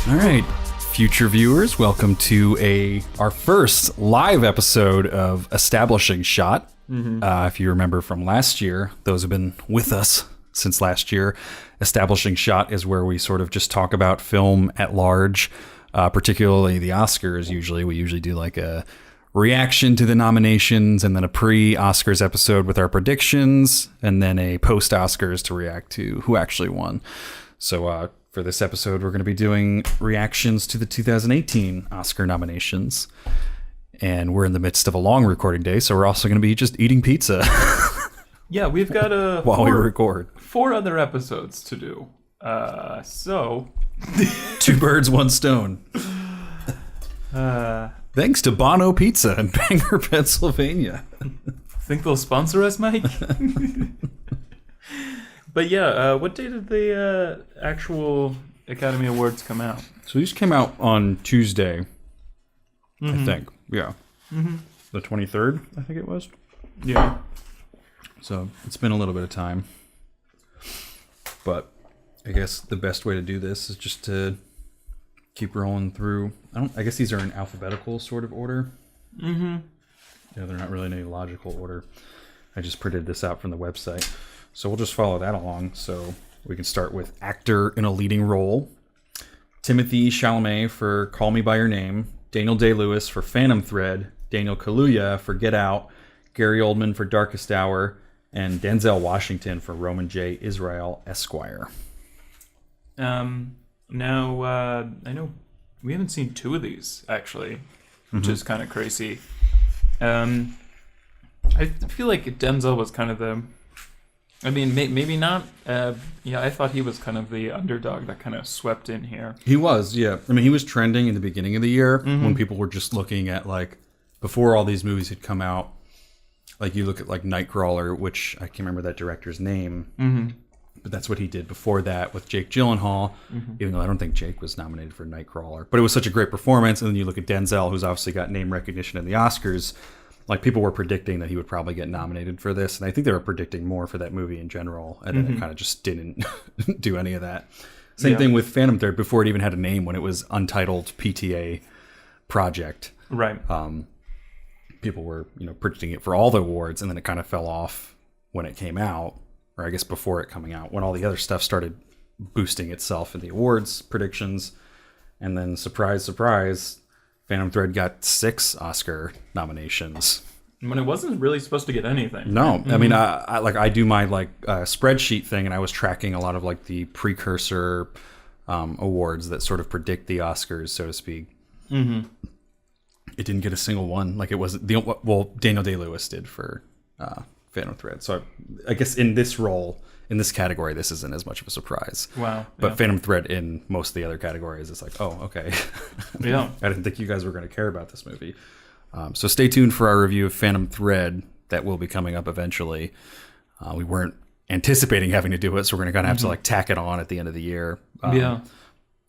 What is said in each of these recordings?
All right, future viewers, welcome to our first live episode of Establishing Shot. If you remember from last year, those have been with us since last year. Establishing Shot is where we sort of just talk about film at large, particularly the Oscars. We usually do like a reaction to the nominations and then a pre-Oscars episode with our predictions and then a post-Oscars to react to who actually won. So for this episode, we're going to be doing reactions to the 2018 Oscar nominations. And we're in the midst of a long recording day, so we're also going to be just eating pizza. Yeah, we've got while we record. 4 other episodes to do. So 2 birds, 1 stone. Thanks to Bono Pizza in Bangor, Pennsylvania. Think they'll sponsor us, Mike? But yeah, what day did the actual Academy Awards come out? So these came out on Tuesday, I think. Yeah. The 23rd, I think it was. Yeah. So it's been a little bit of time. But I guess the best way to do this is just to keep rolling through. I guess these are in alphabetical sort of order. Yeah, they're not really in any logical order. I just printed this out from the website. So we'll just follow that along. So we can start with actor in a leading role. Timothée Chalamet for Call Me By Your Name. Daniel Day-Lewis for Phantom Thread. Daniel Kaluuya for Get Out. Gary Oldman for Darkest Hour. And Denzel Washington for Roman J. Israel, Esquire. Now, I know we haven't seen 2 of these, actually, which is kind of crazy. I feel like Denzel was kind of the... I mean, maybe not. I thought he was kind of the underdog that kind of swept in here. He was, yeah. I mean, he was trending in the beginning of the year when people were just looking at, like, before all these movies had come out. Like, you look at, like, Nightcrawler, which I can't remember that director's name. But that's what he did before that with Jake Gyllenhaal, even though I don't think Jake was nominated for Nightcrawler. But it was such a great performance. And then you look at Denzel, who's obviously got name recognition in the Oscars. Like, people were predicting that he would probably get nominated for this. And I think they were predicting more for that movie in general. And then it kind of just didn't do any of that. Same thing with Phantom Thread before it even had a name, when it was Untitled PTA Project. Right. People were, predicting it for all the awards. And then it kind of fell off when it came out. Or I guess before it coming out, when all the other stuff started boosting itself in the awards predictions. And then, surprise, surprise, Phantom Thread got 6 Oscar nominations. When it wasn't really supposed to get anything. No. I mean, I do my spreadsheet thing, and I was tracking a lot of like the precursor awards that sort of predict the Oscars, so to speak. It didn't get a single one. Like, it wasn't Daniel Day-Lewis did for Phantom Thread. So I guess in this role, in this category, this isn't as much of a surprise. Wow. But Phantom Thread in most of the other categories, it's like, oh, okay. Yeah. I didn't think you guys were going to care about this movie. So stay tuned for our review of Phantom Thread. That will be coming up eventually. We weren't anticipating having to do it, so we're going to kind of have to like tack it on at the end of the year. Yeah.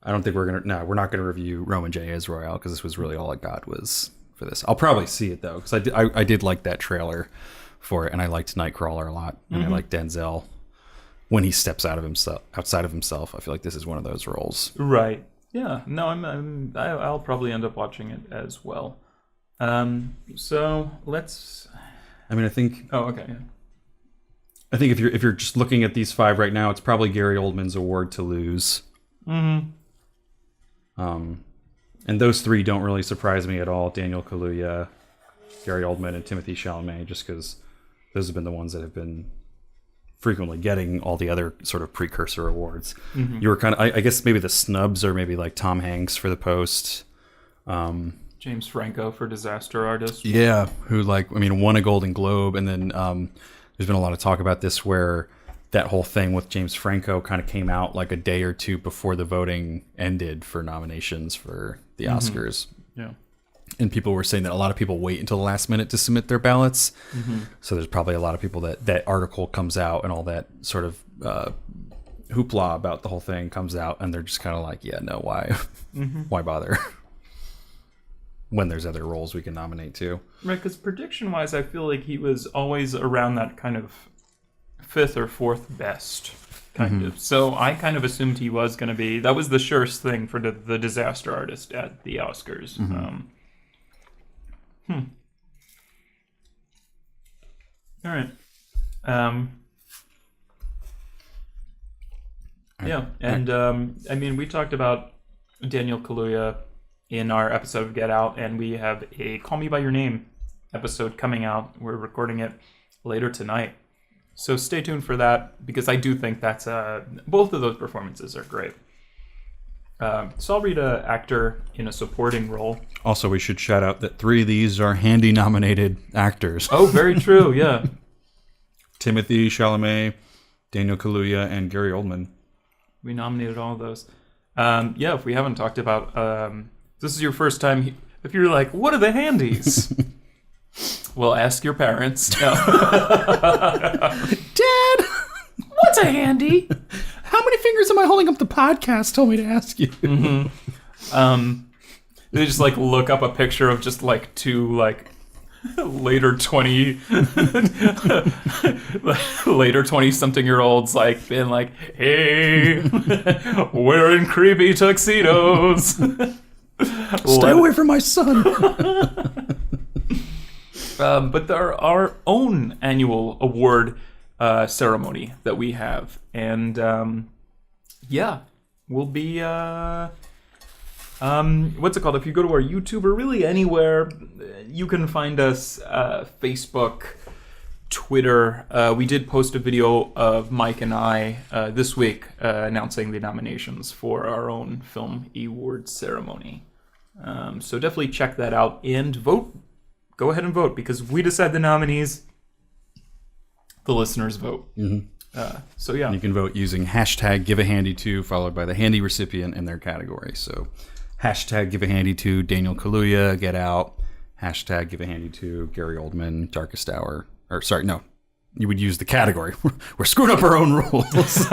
I don't think we're not going to review Roman J. Israel, because this was really all I got was for this. I'll probably see it though, because I did like that trailer for it, and I liked Nightcrawler a lot, and I like Denzel when he steps outside of himself. I feel like this is one of those roles. Right. Yeah. No, I'll probably end up watching it as well. So let's. I mean, I think. Oh, okay. Yeah. I think if you're just looking at these 5 right now, it's probably Gary Oldman's award to lose. And those 3 don't really surprise me at all. Daniel Kaluuya, Gary Oldman, and Timothée Chalamet, just because those have been the ones that have been frequently getting all the other sort of precursor awards. You were kind of, I guess maybe the snubs are maybe like Tom Hanks for The Post. James Franco for Disaster Artist. Yeah, who won a Golden Globe. And then there's been a lot of talk about this where that whole thing with James Franco kind of came out like a day or 2 before the voting ended for nominations for the Oscars. Yeah. And people were saying that a lot of people wait until the last minute to submit their ballots. So there's probably a lot of people that article comes out and all that sort of hoopla about the whole thing comes out, and they're just kind of like, yeah, no, why? Why bother? When there's other roles we can nominate too. Right, because prediction-wise, I feel like he was always around that kind of 5th or 4th best kind of. So I kind of assumed he was going to be. That was the surest thing for the disaster artist at the Oscars. All right. Yeah, and I mean, we talked about Daniel Kaluuya in our episode of Get Out, and we have a Call Me by Your Name episode coming out. We're recording it later tonight, so stay tuned for that, because I do think that's both of those performances are great. So I'll read an actor in a supporting role. Also, we should shout out that 3 of these are Handy-nominated actors. Oh, very true, yeah. Timothée Chalamet, Daniel Kaluuya, and Gary Oldman. We nominated all of those. Yeah, if we haven't talked about... this is your first time... If you're like, what are the Handies? Well, ask your parents. No. Dad! What's a Handy? How many fingers am I holding up? The podcast told me to ask you. They just like look up a picture of just like 2 like later 20-something-year-olds like being like, hey, wearing creepy tuxedos. Stay away from my son. But there are our own annual award ceremony that we have, and yeah, we'll be what's it called? If you go to our YouTube or really anywhere, you can find us Facebook, Twitter. We did post a video of Mike and I this week announcing the nominations for our own film awards ceremony. So definitely check that out and vote. Go ahead and vote, because we decide the nominees. The listeners vote. So yeah, you can vote using hashtag #GiveAHandy2 followed by the handy recipient in their category. So hashtag #GiveAHandy2 Daniel Kaluuya, Get Out. Hashtag #GiveAHandy2 Gary Oldman, Darkest Hour. Or sorry, no, you would use the category. We're screwing up our own rules.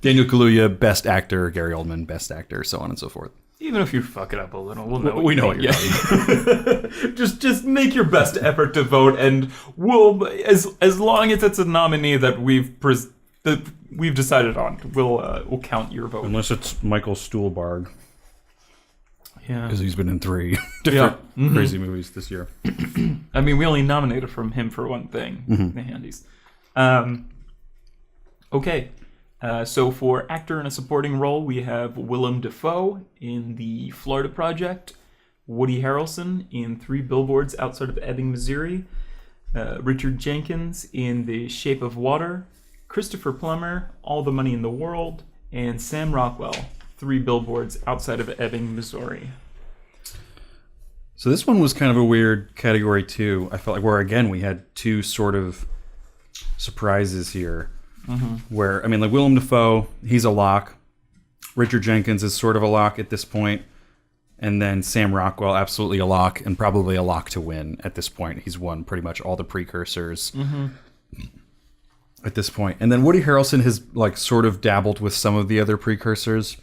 Daniel Kaluuya, Best Actor. Gary Oldman, Best Actor. So on and so forth. Even if you fuck it up a little, we'll know. We know what you're doing. just make your best effort to vote, and we'll as long as it's a nominee that we've decided on, we'll count your vote. Unless it's Michael Stuhlbarg. Yeah, because he's been in 3 different crazy movies this year. I mean, we only nominated from him for one thing, the Handies. Okay. So for actor in a supporting role, we have Willem Dafoe in The Florida Project, Woody Harrelson in 3 Billboards Outside of Ebbing, Missouri, Richard Jenkins in The Shape of Water, Christopher Plummer, All the Money in the World, and Sam Rockwell, 3 Billboards Outside of Ebbing, Missouri. So this one was kind of a weird category too. I felt like where again we had 2 sort of surprises here. Where, I mean, like Willem Dafoe, he's a lock. Richard Jenkins is sort of a lock at this point. And then Sam Rockwell, absolutely a lock, and probably a lock to win at this point. He's won pretty much all the precursors at this point. And then Woody Harrelson has like sort of dabbled with some of the other precursors.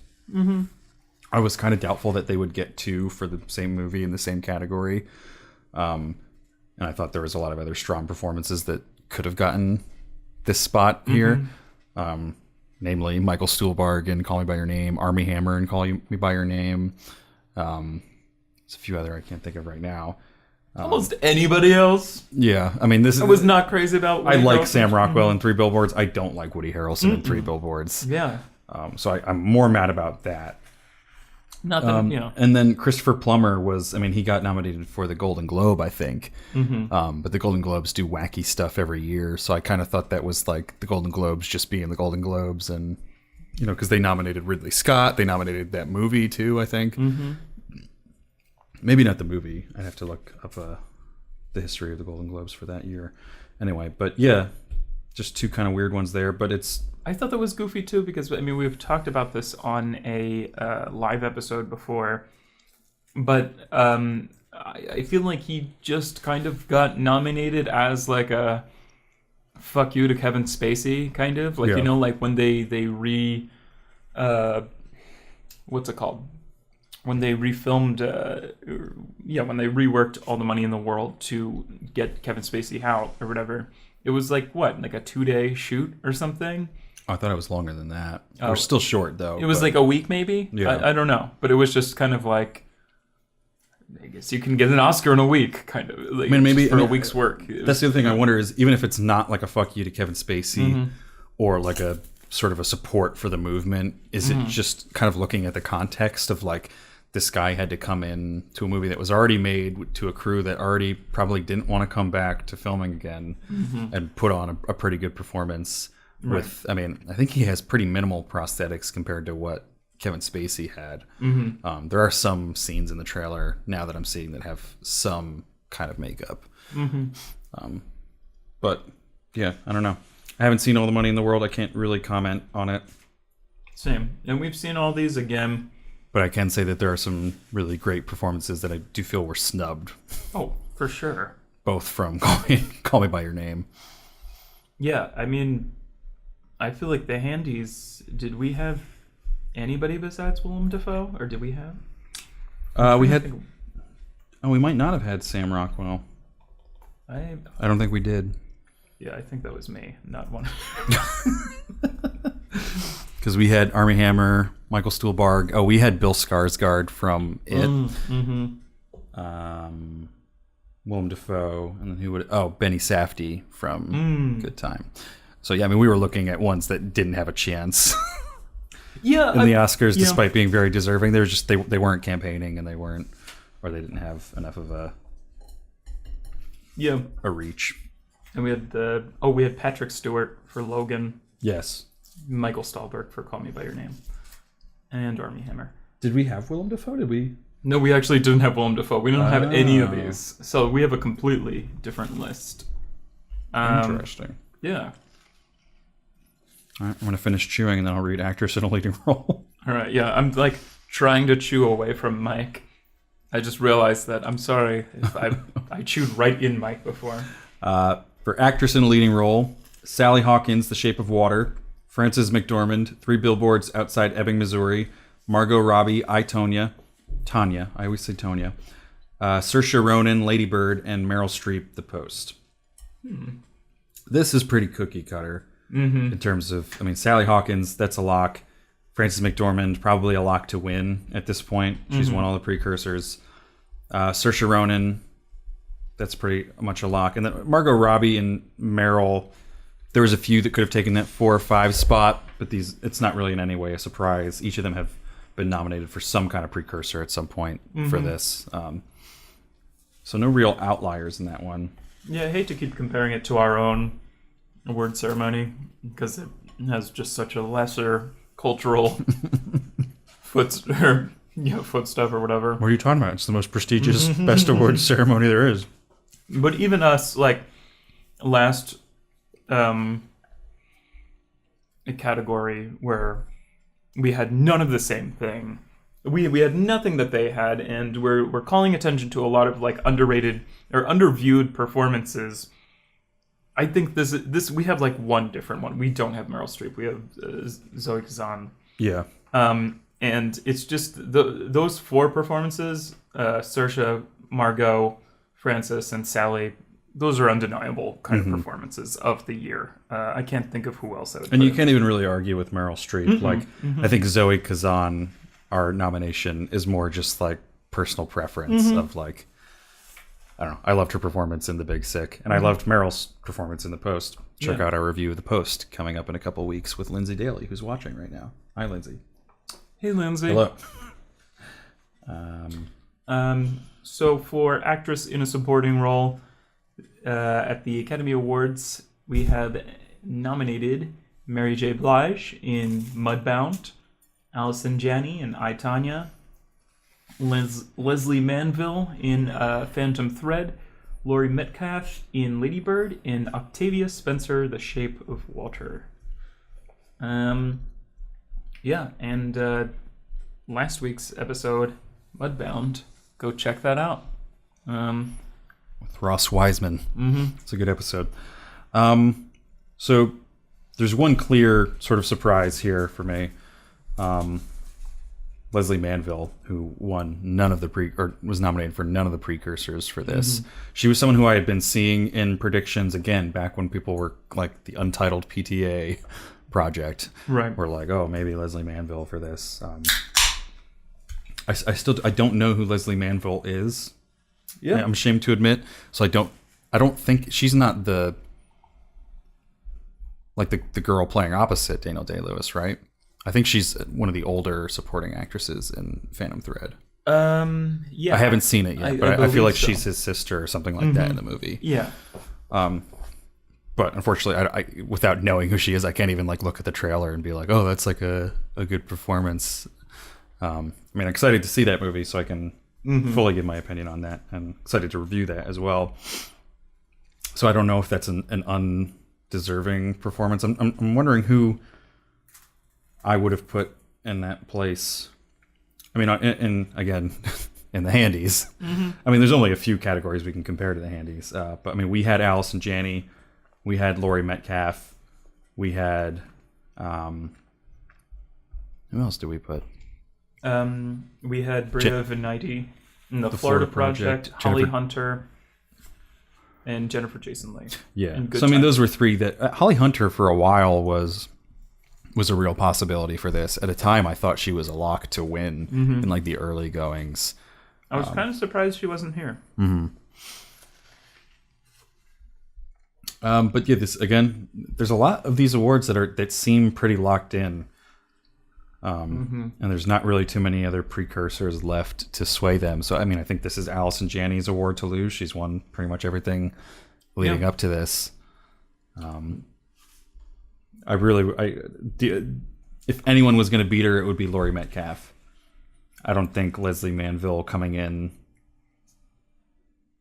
I was kind of doubtful that they would get 2 for the same movie in the same category. And I thought there was a lot of other strong performances that could have gotten this spot here, namely Michael Stuhlbarg in Call Me by Your Name, Armie Hammer in Call Me by Your Name. There's a few other I can't think of right now. Almost anybody else. Yeah, I mean, this I was not crazy about Woody I like Harrelson. Sam Rockwell in 3 Billboards. I don't like Woody Harrelson in 3 Billboards. Yeah. So I'm more mad about that. Not that, you know. And then Christopher Plummer was, I mean, he got nominated for the Golden Globe, I think. But the Golden Globes do wacky stuff every year. So I kind of thought that was like the Golden Globes just being the Golden Globes. And, you know, because they nominated Ridley Scott. They nominated that movie too, I think. Maybe not the movie. I'd have to look up the history of the Golden Globes for that year. Anyway, but yeah, just 2 kind of weird ones there. But it's... I thought that was goofy too, because I mean we've talked about this on a live episode before, but I feel like he just kind of got nominated as like a fuck you to Kevin Spacey, kind of like, you know, like when they what's it called, when they refilmed when they reworked All the Money in the World to get Kevin Spacey out or whatever. it was like what, like a 2-day shoot or something. I thought it was longer than that. Oh. We're still short though. It was like a week maybe. Yeah. I don't know, but it was just kind of like, I guess you can get an Oscar in a week, kind of. Like, maybe for a week's work. That's the other thing I wonder is, even if it's not like a fuck you to Kevin Spacey Mm-hmm. or like a sort of a support for the movement, is Mm-hmm. it just kind of looking at the context of like, this guy had to come in to a movie that was already made to a crew that already probably didn't want to come back to filming again and put on a pretty good performance with, I mean, I think he has pretty minimal prosthetics compared to what Kevin Spacey had. There are some scenes in the trailer now that I'm seeing that have some kind of makeup. But yeah, I don't know. I haven't seen All the Money in the World. I can't really comment on it. Same. And we've seen all these again. But I can say that there are some really great performances that I do feel were snubbed. Oh, for sure. Both from Call Me By Your Name. Yeah, I mean, I feel like the Handies, did we have anybody besides Willem Dafoe? Or did we have? We had... Oh, we might not have had Sam Rockwell. I don't think we did. Yeah, I think that was me, not one. Because we had Armie Hammer, Michael Stuhlbarg. Oh, we had Bill Skarsgård from It. Willem Dafoe, and then who would? Oh, Benny Safdie from Good Time. So yeah, I mean, we were looking at ones that didn't have a chance Yeah, in the Oscars, despite being very deserving. They were just they weren't campaigning, and they weren't, or they didn't have enough of a reach. And we had we had Patrick Stewart for Logan. Yes. Michael Stahlberg for Call Me By Your Name, and Armie Hammer. Did we have Willem Dafoe? Did we? No, we actually didn't have Willem Dafoe. We didn't have any of these, so we have a completely different list. Interesting. Yeah. All right, I'm gonna finish chewing, and then I'll read actress in a leading role. All right. Yeah, I'm like trying to chew away from Mike. I just realized that. I'm sorry if I chewed right in Mike before. For actress in a leading role, Sally Hawkins, The Shape of Water. Frances McDormand, 3 Billboards Outside Ebbing, Missouri. Margot Robbie, Tanya. I always say Tonya. Saoirse Ronan, Lady Bird, and Meryl Streep, The Post. This is pretty cookie cutter in terms of, I mean, Sally Hawkins, that's a lock. Frances McDormand, probably a lock to win at this point. She's won all the precursors. Saoirse Ronan, that's pretty much a lock. And then Margot Robbie and Meryl, there was a few that could have taken that 4 or 5 spot, but it's not really in any way a surprise. Each of them have been nominated for some kind of precursor at some point for this. So no real outliers in that one. Yeah, I hate to keep comparing it to our own award ceremony because it has just such a lesser cultural footstuff or whatever. What are you talking about? It's the most prestigious best awards ceremony there is. But even us, like last a category where we had none of the same thing. We had nothing that they had, and we're calling attention to a lot of like underrated or underviewed performances. I think this we have like one different one. We don't have Meryl Streep. We have Zoe Kazan. Yeah. And it's just those 4 performances: Saoirse, Margot, Frances, and Sally. Those are undeniable kind of performances of the year. I can't think of who else I would. And you can't even really argue with Meryl Streep. I think Zoe Kazan, our nomination, is more just like personal preference of like, I don't know. I loved her performance in The Big Sick, and I loved Meryl's performance in The Post. Check out our review of The Post coming up in a couple weeks with Lindsay Daly, who's watching right now. Hi, Lindsay. Hey, Lindsay. Hello. So for actress in a supporting role, at the Academy Awards, we have nominated Mary J. Blige in Mudbound, Allison Janney in I, Tonya, Leslie Manville in Phantom Thread, Laurie Metcalf in Lady Bird, and Octavia Spencer, The Shape of Water. Yeah, and last week's episode, Mudbound, go check that out. With Ross Wiseman. It's a good episode. So there's one clear sort of surprise here for me. Leslie Manville, who won was nominated for none of the precursors for this. She was someone who I had been seeing in predictions again back when people were like the Untitled PTA project. Right. We're like, oh, maybe Leslie Manville for this. I don't know who Leslie Manville is. Yeah. I'm ashamed to admit. So I don't think she's not the girl playing opposite Daniel Day-Lewis, right? I think she's one of the older supporting actresses in Phantom Thread. Yeah. I haven't seen it yet, but I feel like so. she's his sister or something like that in the movie. Yeah. But unfortunately, I without knowing who she is, I can't even like look at the trailer and be like, oh, that's like a good performance. I mean, I'm excited to see that movie so I can fully give my opinion on that, and excited to review that as well. So I don't know if that's an undeserving performance. I'm wondering who I would have put in that place. I mean, again, in the Handies. I mean, there's only a few categories we can compare to the Handies. But I mean, we had Allison Janney, we had Laurie Metcalf, we had who else did we put? We had Bria Venighty in the Florida Project, Holly Hunter, and Jennifer Jason Leigh. Yeah. So I mean, those were three that Holly Hunter for a while was a real possibility for this. At a time, I thought she was a lock to win in like the early goings. I was kind of surprised she wasn't here. But yeah, this again, there's a lot of these awards that seem pretty locked in. And there's not really too many other precursors left to sway them. So, I mean, I think this is Allison Janney's award to lose. She's won pretty much everything leading up to this. If anyone was going to beat her, it would be Laurie Metcalf. I don't think Leslie Manville coming in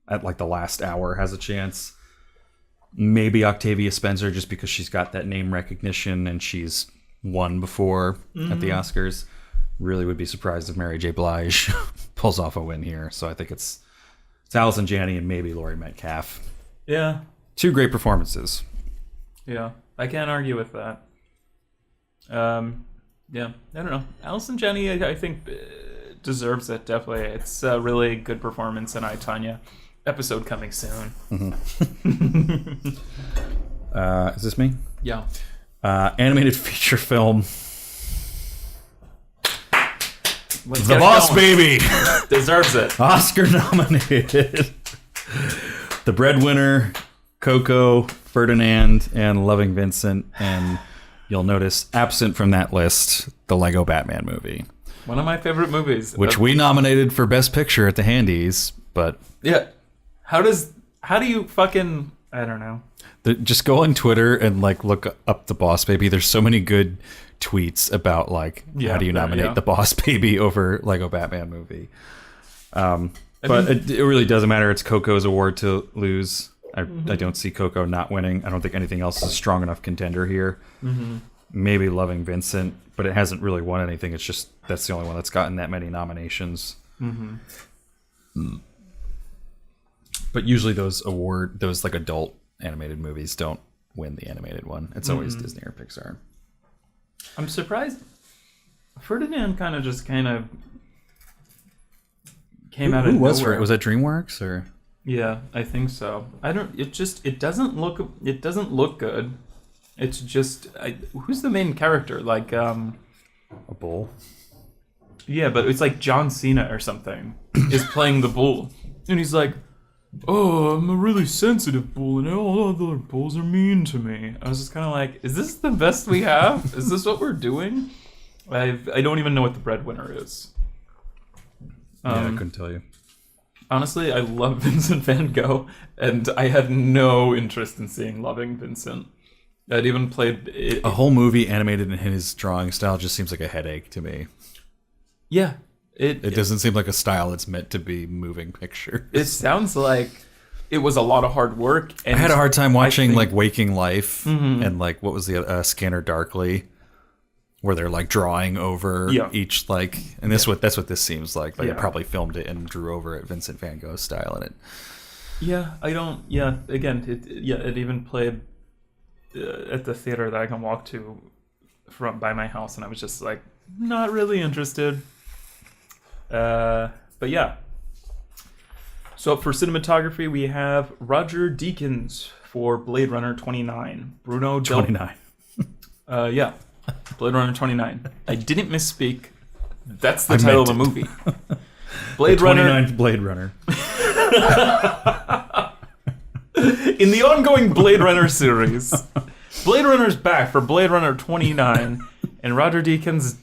at like the last hour has a chance. Maybe Octavia Spencer, just because she's got that name recognition and she's won before at the Oscars. Really would be surprised if Mary J. Blige pulls off a win here. So I think it's Allison Janney and maybe Laurie Metcalf. Yeah. Two great performances. Yeah. I can't argue with that. Yeah. I don't know. Allison Janney, I think, deserves it, definitely. It's a really good performance in I, Tonya. Episode coming soon. Is this me? Yeah. Animated feature film. Let's The Boss Baby deserves it. Oscar nominated. The Breadwinner, Coco, Ferdinand, and Loving Vincent. And you'll notice absent from that list, the Lego Batman movie. One of my favorite movies. Which we nominated for Best Picture at the Handies, but... Yeah. How do you fucking... I don't know. Just go on Twitter and like look up The Boss Baby. There's so many good tweets about like how do you nominate The Boss Baby over Lego Batman movie. But it really doesn't matter. It's Coco's award to lose. I don't see Coco not winning. I don't think anything else is a strong enough contender here. Maybe Loving Vincent, but it hasn't really won anything. It's just that's the only one that's gotten that many nominations. But usually those like adult animated movies don't win the animated one. It's always Disney or Pixar. I'm surprised Ferdinand kind of came out of nowhere. Was that DreamWorks or? Yeah, I think so. It doesn't look good. It's just who's the main character? Like a bull. Yeah, but it's like John Cena or something is playing the bull, and he's like, "Oh, I'm a really sensitive bull, and all other bulls are mean to me." I was just kind of like, "Is this the best we have? Is this what we're doing?" I don't even know what The Breadwinner is. Yeah, I couldn't tell you. Honestly, I love Vincent Van Gogh, and I had no interest in seeing Loving Vincent. I'd even played a whole movie animated in his drawing style just seems like a headache to me. Yeah. It doesn't seem like a style that's meant to be moving pictures. It sounds like it was a lot of hard work. And I had a hard time watching like Waking Life and like what was the Scanner Darkly, where they're like drawing over each like, and that's what this seems like. Like they probably filmed it and drew over it Vincent Van Gogh style in it. Yeah, I don't. Yeah, again, it even played at the theater that I can walk to by my house, and I was just like not really interested. But yeah. So for cinematography, we have Roger Deakins for Blade Runner 29. Bruno 29. Yeah. Blade Runner 29. I didn't misspeak. That's the title of the movie. Blade Runner. 29th Blade Runner. In the ongoing Blade Runner series, Blade Runner's back for Blade Runner 29, and Roger Deakins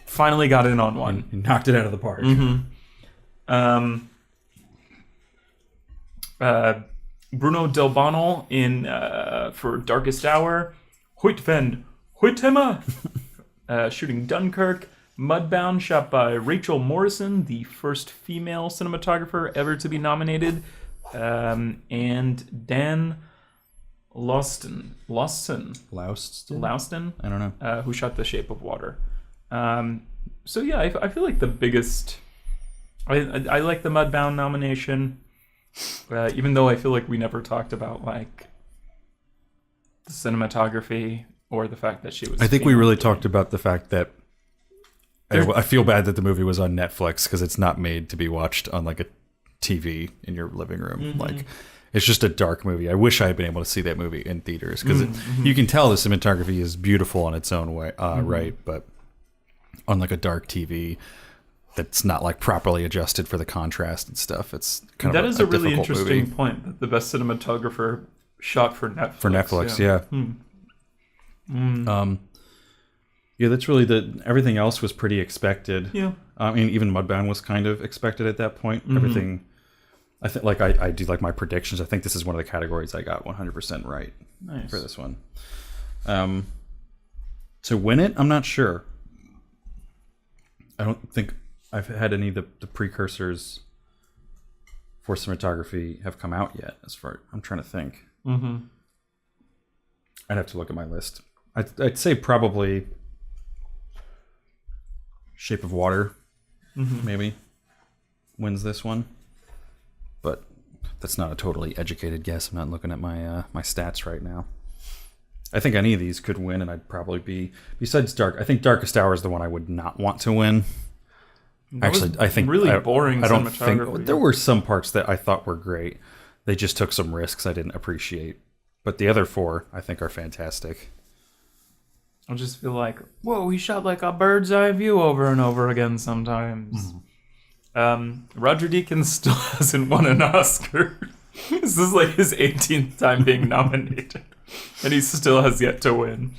finally got in on one. He knocked it out of the park. Bruno Del Bonal in for Darkest Hour. Huitfend, Huitema, shooting Dunkirk. Mudbound, shot by Rachel Morrison, the first female cinematographer ever to be nominated. And Dan Lauston, Louston? I don't know. who shot The Shape of Water. So yeah, I feel like the biggest... I like the Mudbound nomination, even though I feel like we never talked about like the cinematography or the fact that she was... I think we really talked about the fact that I feel bad that the movie was on Netflix because it's not made to be watched on like a TV in your living room. Like, it's just a dark movie. I wish I had been able to see that movie in theaters because you can tell the cinematography is beautiful in its own way, right? But on like a dark TV that's not like properly adjusted for the contrast and stuff, it's kind that of is a really difficult interesting movie. point. That the best cinematographer shot for Netflix. For Netflix, yeah. Yeah, that's really everything else was pretty expected. Yeah. I mean, even Mudbound was kind of expected at that point. Everything, I think, like I do like my predictions. I think this is one of the categories I got 100% right for this one. To win it, I'm not sure. I don't think I've had any of the precursors for cinematography have come out yet. As far I'm trying to think. I'd have to look at my list. I'd say probably Shape of Water, maybe wins this one, but that's not a totally educated guess. I'm not looking at my my stats right now. I think any of these could win, and I'd probably be besides I think Darkest Hour is the one I would not want to win. Actually, I think really boring. I don't cinematography. think there were some parts that I thought were great. They just took some risks I didn't appreciate, but the other four I think are fantastic. I just feel like, whoa, he shot like a bird's eye view over and over again sometimes. Roger Deakins still hasn't won an Oscar. This is like his 18th time being nominated. And he still has yet to win.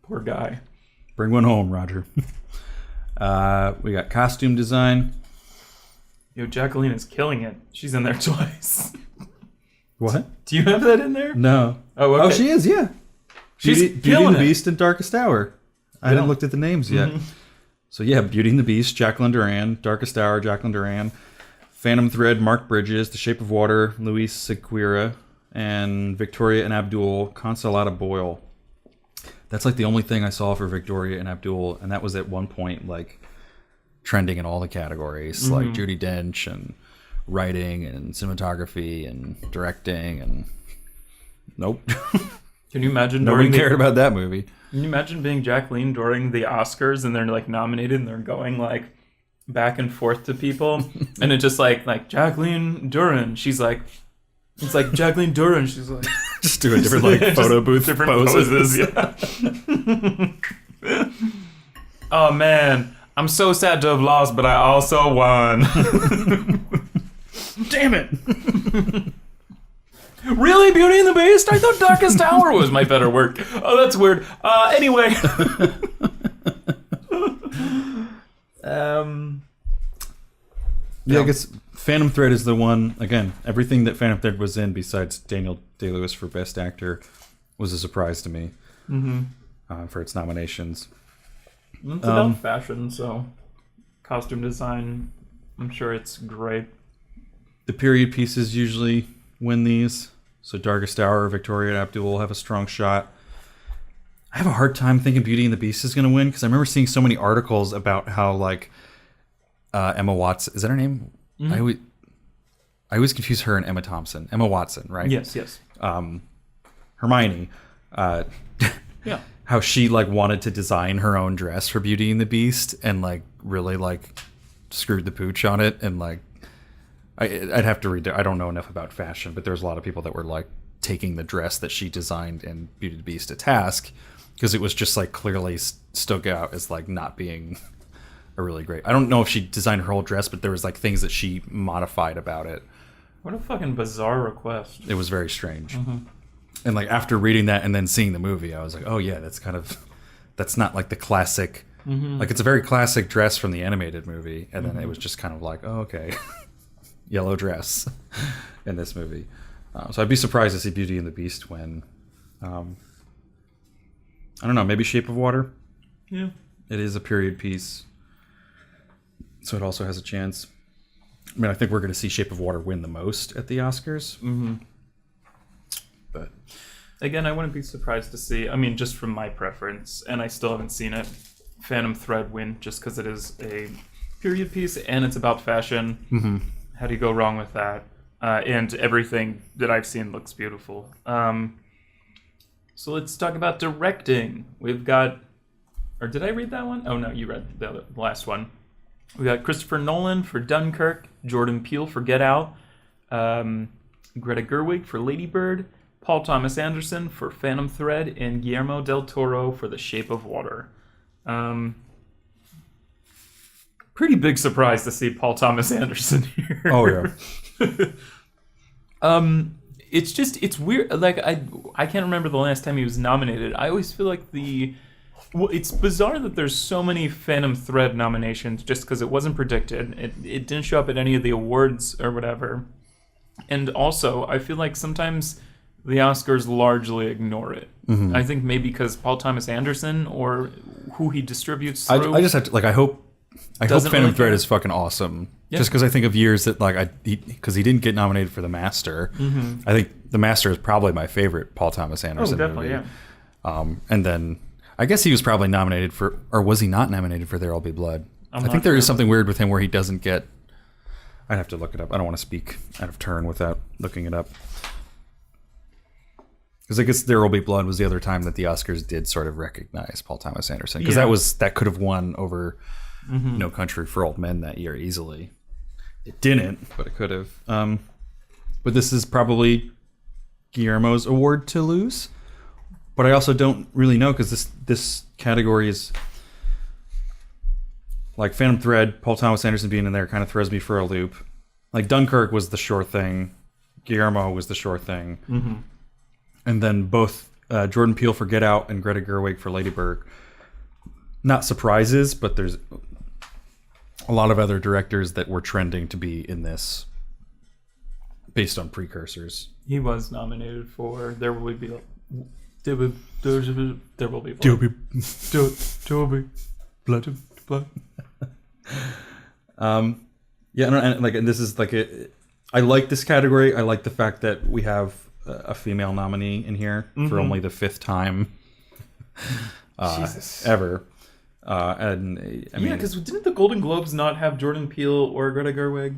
Poor guy. Bring one home, Roger. We got costume design. Yo, Jacqueline is killing it. She's in there twice. What? Do you have that in there? No. Oh, okay. Oh, she is, yeah. She's Beauty killing and the it. Beast and Darkest Hour. I hadn't looked at the names yet. So yeah, Beauty and the Beast, Jacqueline Duran, Darkest Hour, Jacqueline Duran, Phantom Thread, Mark Bridges, The Shape of Water, Luis Sequeira, and Victoria and Abdul, Consolata Boyle. That's like the only thing I saw for Victoria and Abdul, and that was at one point like trending in all the categories, like Judi Dench and writing and cinematography and directing and nope. Can you imagine Nobody cared about that movie. Can you imagine being Jacqueline during the Oscars and they're like nominated and they're going like back and forth to people and it just like Jacqueline Duran. She's like, it's like Jacqueline Duran. She's like, Just doing different like photo booth different poses. Yeah. Oh man, I'm so sad to have lost, but I also won. Damn it! Really, Beauty and the Beast? I thought Darkest Hour was my better work. Oh, that's weird. Anyway. Yeah, I guess Phantom Thread is the one. Again, everything that Phantom Thread was in, besides Daniel Day-Lewis for Best Actor, was a surprise to me for its nominations. It's about fashion, so costume design, I'm sure it's great. The period pieces usually win these. So Darkest Hour, Victoria and Abdul have a strong shot. I have a hard time thinking Beauty and the Beast is going to win because I remember seeing so many articles about how like Emma Watson, is that her name? I always confuse her and Emma Thompson. Emma Watson, right? Yes. Hermione. Yeah. How she like wanted to design her own dress for Beauty and the Beast and like really like screwed the pooch on it, and like I'd have to read it. I don't know enough about fashion, but there's a lot of people that were like taking the dress that she designed in Beauty and the Beast to task because it was just like clearly stuck out as like not being a really great. I don't know if she designed her whole dress, but there was like things that she modified about it. What a fucking bizarre request. It was very strange. And like after reading that and then seeing the movie, I was like, oh yeah, that's not like the classic. Like it's a very classic dress from the animated movie, and then it was just kind of like, oh okay, yellow dress in this movie. So I'd be surprised to see Beauty and the Beast win. I don't know, maybe Shape of Water. Yeah, it is a period piece, so it also has a chance. I mean, I think we're going to see Shape of Water win the most at the Oscars. But again, I wouldn't be surprised to see, I mean, just from my preference, and I still haven't seen it, Phantom Thread win, just because it is a period piece and it's about fashion. How do you go wrong with that? And everything that I've seen looks beautiful. So let's talk about directing. We've got, or did I read that one? Oh no, you read the last one. We got Christopher Nolan for Dunkirk, Jordan Peele for Get Out, Greta Gerwig for Lady Bird, Paul Thomas Anderson for Phantom Thread, and Guillermo del Toro for The Shape of Water. Pretty big surprise to see Paul Thomas Anderson here. oh yeah. It's weird. Like I can't remember the last time he was nominated. I always feel like it's bizarre that there's so many Phantom Thread nominations just because it wasn't predicted. It didn't show up at any of the awards or whatever. And also, I feel like sometimes the Oscars largely ignore it. I think maybe because Paul Thomas Anderson or who he distributes through. I just have to, like, I hope Phantom really Thread care. is fucking awesome. Yeah. Just because I think of years that, like, because he didn't get nominated for The Master. I think The Master is probably my favorite Paul Thomas Anderson definitely, movie. yeah. And then I guess he was probably nominated for, or was he not nominated for There'll Be Blood? I not think there sure. is something weird with him where he doesn't get. I'd have to look it up. I don't want to speak out of turn without looking it up. Because I guess There Will Be Blood was the other time that the Oscars did sort of recognize Paul Thomas Anderson. Because that could have won over No Country for Old Men that year easily. It didn't, but it could have. But this is probably Guillermo's award to lose. But I also don't really know because this category is like Phantom Thread, Paul Thomas Anderson being in there kind of throws me for a loop. Like Dunkirk was the sure thing. Guillermo was the sure thing. And then both Jordan Peele for Get Out and Greta Gerwig for Lady Bird. Not surprises, but there's a lot of other directors that were trending to be in this based on precursors. He was nominated for There Will Be Blood. There will be blood. There will be blood. Yeah, and this is like I like this category. I like the fact that we have a female nominee in here for only the 5th time ever. And I mean, because didn't the Golden Globes not have Jordan Peele or Greta Gerwig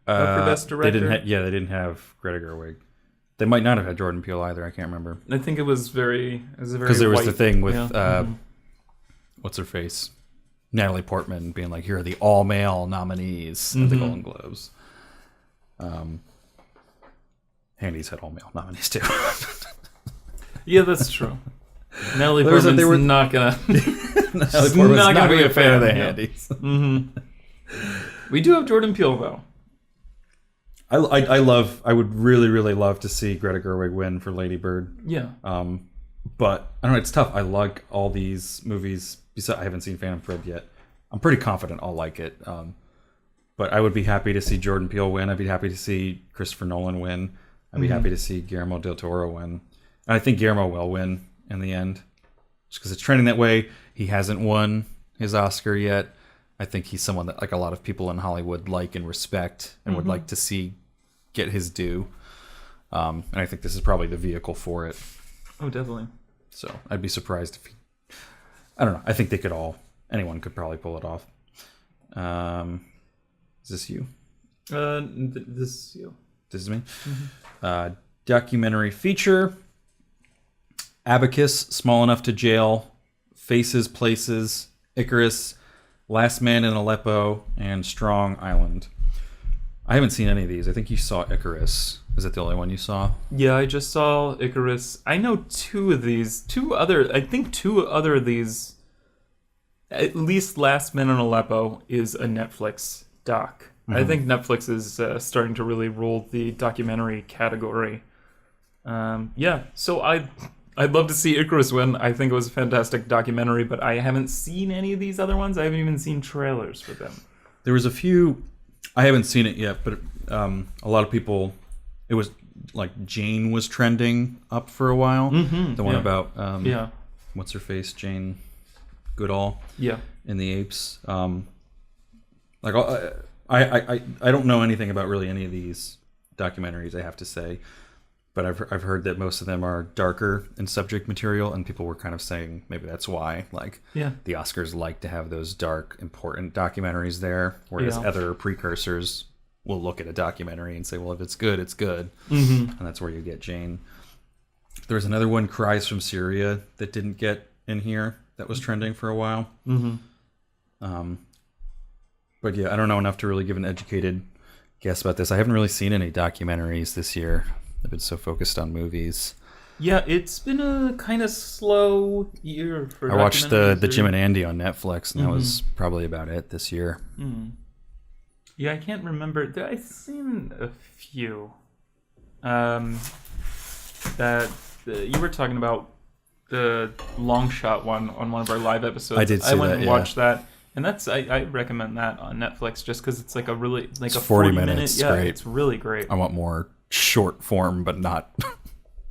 for Best Director? They didn't have Greta Gerwig. They might not have had Jordan Peele either. I can't remember. I think it was very because there was the thing with yeah. What's her face, Natalie Portman being like, "Here are the all-male nominees at the Golden Globes." Handy's had all-male nominees too. Yeah, that's true. Natalie Portman's not gonna. Natalie Portman's not gonna be a fan of the Handys. We do have Jordan Peele though. I would really, really love to see Greta Gerwig win for Lady Bird. Yeah. But I don't know, it's tough. I like all these movies. Besides, I haven't seen Phantom Thread yet. I'm pretty confident I'll like it. But I would be happy to see Jordan Peele win. I'd be happy to see Christopher Nolan win. I'd be happy to see Guillermo del Toro win. And I think Guillermo will win in the end. Just because it's trending that way. He hasn't won his Oscar yet. I think he's someone that like a lot of people in Hollywood like and respect and would like to see get his due. And I think this is probably the vehicle for it. Oh, definitely. So I'd be surprised if I don't know. I think anyone could probably pull it off. Is this you? This is you. This is me. Documentary feature. Abacus, Small Enough to Jail, Faces, Places, Icarus, Last Man in Aleppo, and Strong Island. I haven't seen any of these. I think you saw Icarus. Is that the only one you saw? Yeah, I just saw Icarus. I know two of these. I think two other of these. At least Last Man in Aleppo is a Netflix doc. I think Netflix is starting to really rule the documentary category. So I'd love to see Icarus win. I think it was a fantastic documentary, but I haven't seen any of these other ones. I haven't even seen trailers for them. There was a few. I haven't seen it yet, but a lot of people. It was like Jane was trending up for a while. The one about what's her face, Jane Goodall. Yeah, in the Apes. I don't know anything about really any of these documentaries, I have to say, but I've heard that most of them are darker in subject material, and people were kind of saying maybe that's why, the Oscars like to have those dark, important documentaries there, whereas other precursors will look at a documentary and say, well, if it's good, it's good, and that's where you get Jane. There was another one, Cries from Syria, that didn't get in here, that was trending for a while. But yeah, I don't know enough to really give an educated guess about this. I haven't really seen any documentaries this year. I've been so focused on movies. Yeah, it's been a kind of slow year for I watched the Jim and Andy on Netflix, and that was probably about it this year. Yeah, I can't remember. I've seen a few. That you were talking about the Long Shot one on one of our live episodes. I did see that, I went and watched that. And I recommend that on Netflix just because it's like a really it's a 40 minutes. Yeah, great. It's really great. I want more short form, but not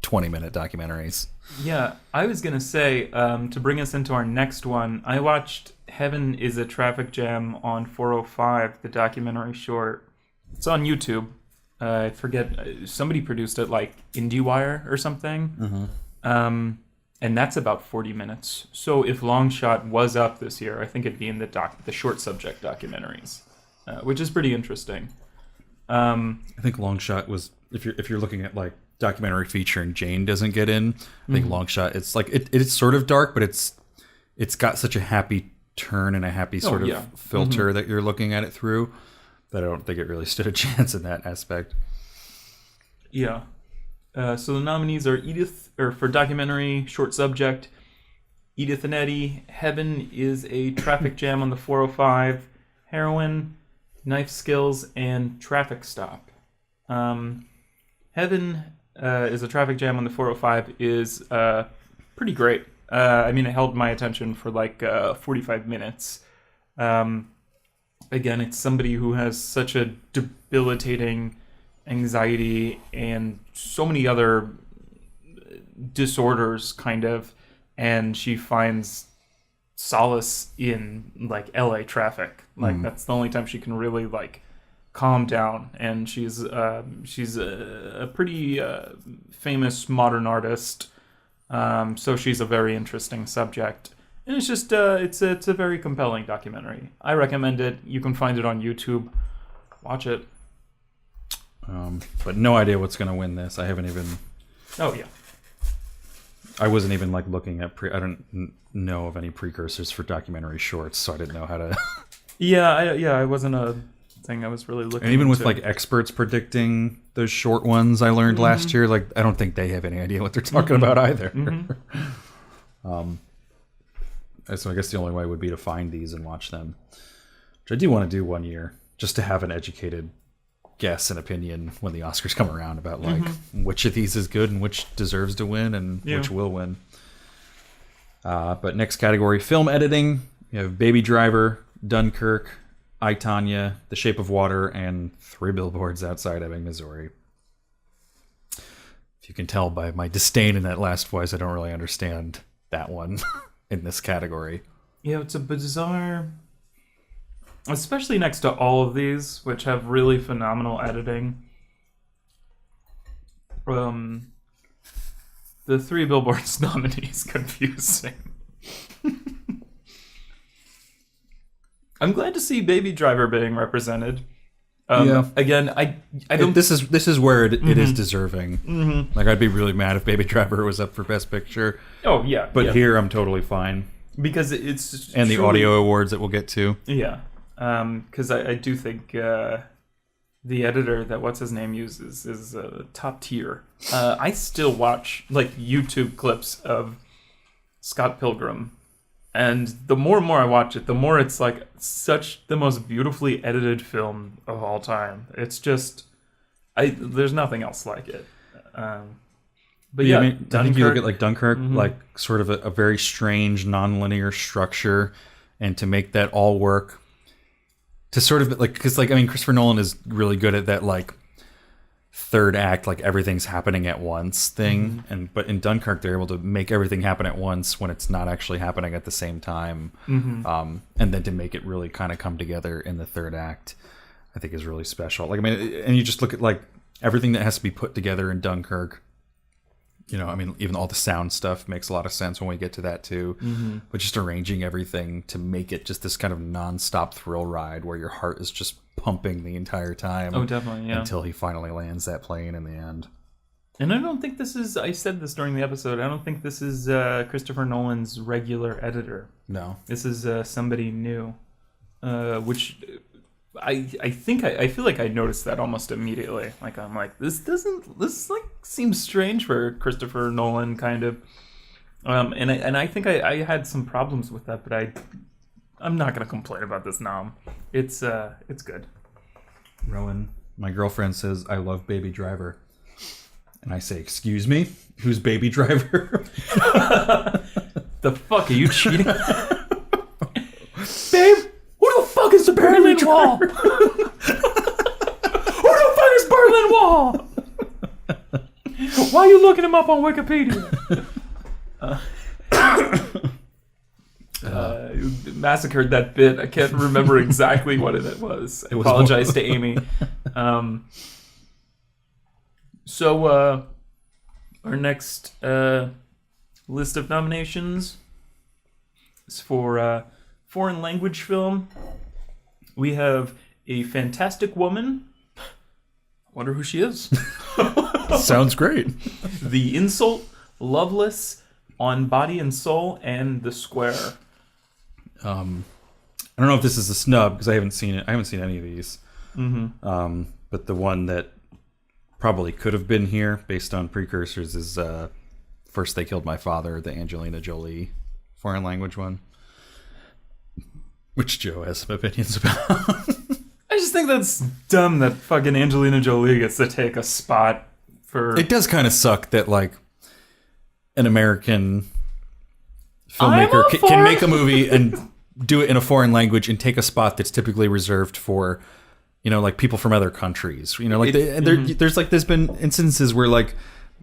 20-minute documentaries. Yeah, I was gonna say to bring us into our next one, I watched Heaven is a Traffic Jam on 405, the documentary short. It's on YouTube. I forget, somebody produced it, like IndieWire or something. And that's about 40 minutes. So if Long Shot was up this year, I think it'd be in the short subject documentaries, which is pretty interesting. I think Long Shot was, if you're looking at like documentary feature and Jane doesn't get in, I think Long Shot, it's like it's sort of dark, but it's got such a happy turn and a happy sort of filter that you're looking at it through that I don't think it really stood a chance in that aspect. Yeah. So the nominees are for documentary, short subject, Edith and Eddie, Heaven is a Traffic Jam on the 405, Heroin, Knife Skills, and Traffic Stop. Heaven is a Traffic Jam on the 405 is pretty great. I mean, it held my attention for like 45 minutes. Again, it's somebody who has such a debilitating anxiety and so many other disorders, kind of, and she finds solace in like LA traffic. Like that's the only time she can really like calm down. And she's a pretty famous modern artist, so she's a very interesting subject. And it's just it's a very compelling documentary. I recommend it. You can find it on YouTube. Watch it. But no idea what's going to win this. I haven't even. Oh yeah. I wasn't even like looking at I don't know of any precursors for documentary shorts, so I didn't know how to. I wasn't a thing I was really looking. And even into. with like experts predicting those short ones, I learned last year, like I don't think they have any idea what they're talking about either. So I guess the only way would be to find these and watch them, which I do want to do one year, just to have an educated guess and opinion when the Oscars come around about like which of these is good and which deserves to win and which will win. But next category, film editing. You have Baby Driver, Dunkirk, I, Tonya, The Shape of Water, and 3 Billboards Outside Ebbing, Missouri. If you can tell by my disdain in that last voice, I don't really understand that one in this category. Yeah, it's a bizarre... Especially next to all of these, which have really phenomenal editing. The 3 Billboards nominee is confusing. I'm glad to see Baby Driver being represented. Again, I don't. This is where it is deserving. Like I'd be really mad if Baby Driver was up for Best Picture. Oh yeah, but here I'm totally fine. because it's and the truly, audio awards that we'll get to. Yeah, because I do think the editor that what's his name uses is top tier. I still watch like YouTube clips of Scott Pilgrim, and the more and more I watch it, the more it's like such the most beautifully edited film of all time. It's just there's nothing else like it. But yeah, I mean, I think you look at like Dunkirk, Mhm. like sort of a very strange non-linear structure, and to make that all work, to sort of like, because like I mean, Christopher Nolan is really good at that like third act, like everything's happening at once thing, and but in Dunkirk they're able to make everything happen at once when it's not actually happening at the same time, and then to make it really kind of come together in the third act, I think is really special. Like I mean, and you just look at like everything that has to be put together in Dunkirk. You know, I mean, even all the sound stuff makes a lot of sense when we get to that too. But just arranging everything to make it just this kind of non-stop thrill ride where your heart is just pumping the entire time. Oh, definitely, yeah. Until he finally lands that plane in the end. And I don't think this is, I said this during the episode, I don't think this is Christopher Nolan's regular editor. No. This is somebody new, which I think I feel like I noticed that almost immediately. Like I'm like, this like seems strange for Christopher Nolan kind of. And I think I had some problems with that, but I'm not gonna complain about this now. It's good. Rowan, my girlfriend says I love Baby Driver. And I say, excuse me? Who's Baby Driver? The fuck are you cheating? Babe, who the fuck is the Berlin Wall? Who the fuck is Berlin Wall? Why are you looking him up on Wikipedia? Massacred that bit. I can't remember exactly what it was. I apologize to Amy. So our next list of nominations is for foreign language film. We have A Fantastic Woman. Wonder who she is. Sounds great. The Insult, Loveless, On Body and Soul, and The Square. I don't know if this is a snub because I haven't seen it. I haven't seen any of these. But the one that probably could have been here based on precursors is First They Killed My Father, the Angelina Jolie foreign language one, which Joe has some opinions about. I just think that's dumb that fucking Angelina Jolie gets to take a spot for... It does kind of suck that like an American filmmaker can make a movie and do it in a foreign language and take a spot that's typically reserved for, you know, like people from other countries. You know, like there's been instances where like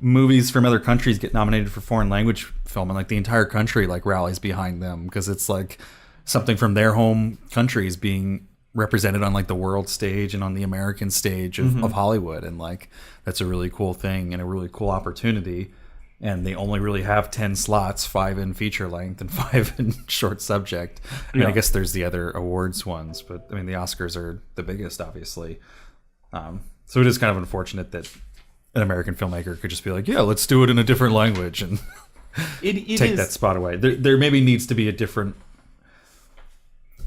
movies from other countries get nominated for foreign language film and like the entire country like rallies behind them because it's like something from their home countries being represented on like the world stage and on the American stage of Hollywood, and like that's a really cool thing and a really cool opportunity. And they only really have 10 slots, 5 in feature length and 5 in short subject. I mean, I guess there's the other awards ones, but I mean, the Oscars are the biggest, obviously. So it is kind of unfortunate that an American filmmaker could just be like, yeah, let's do it in a different language and take that spot away. There maybe needs to be a different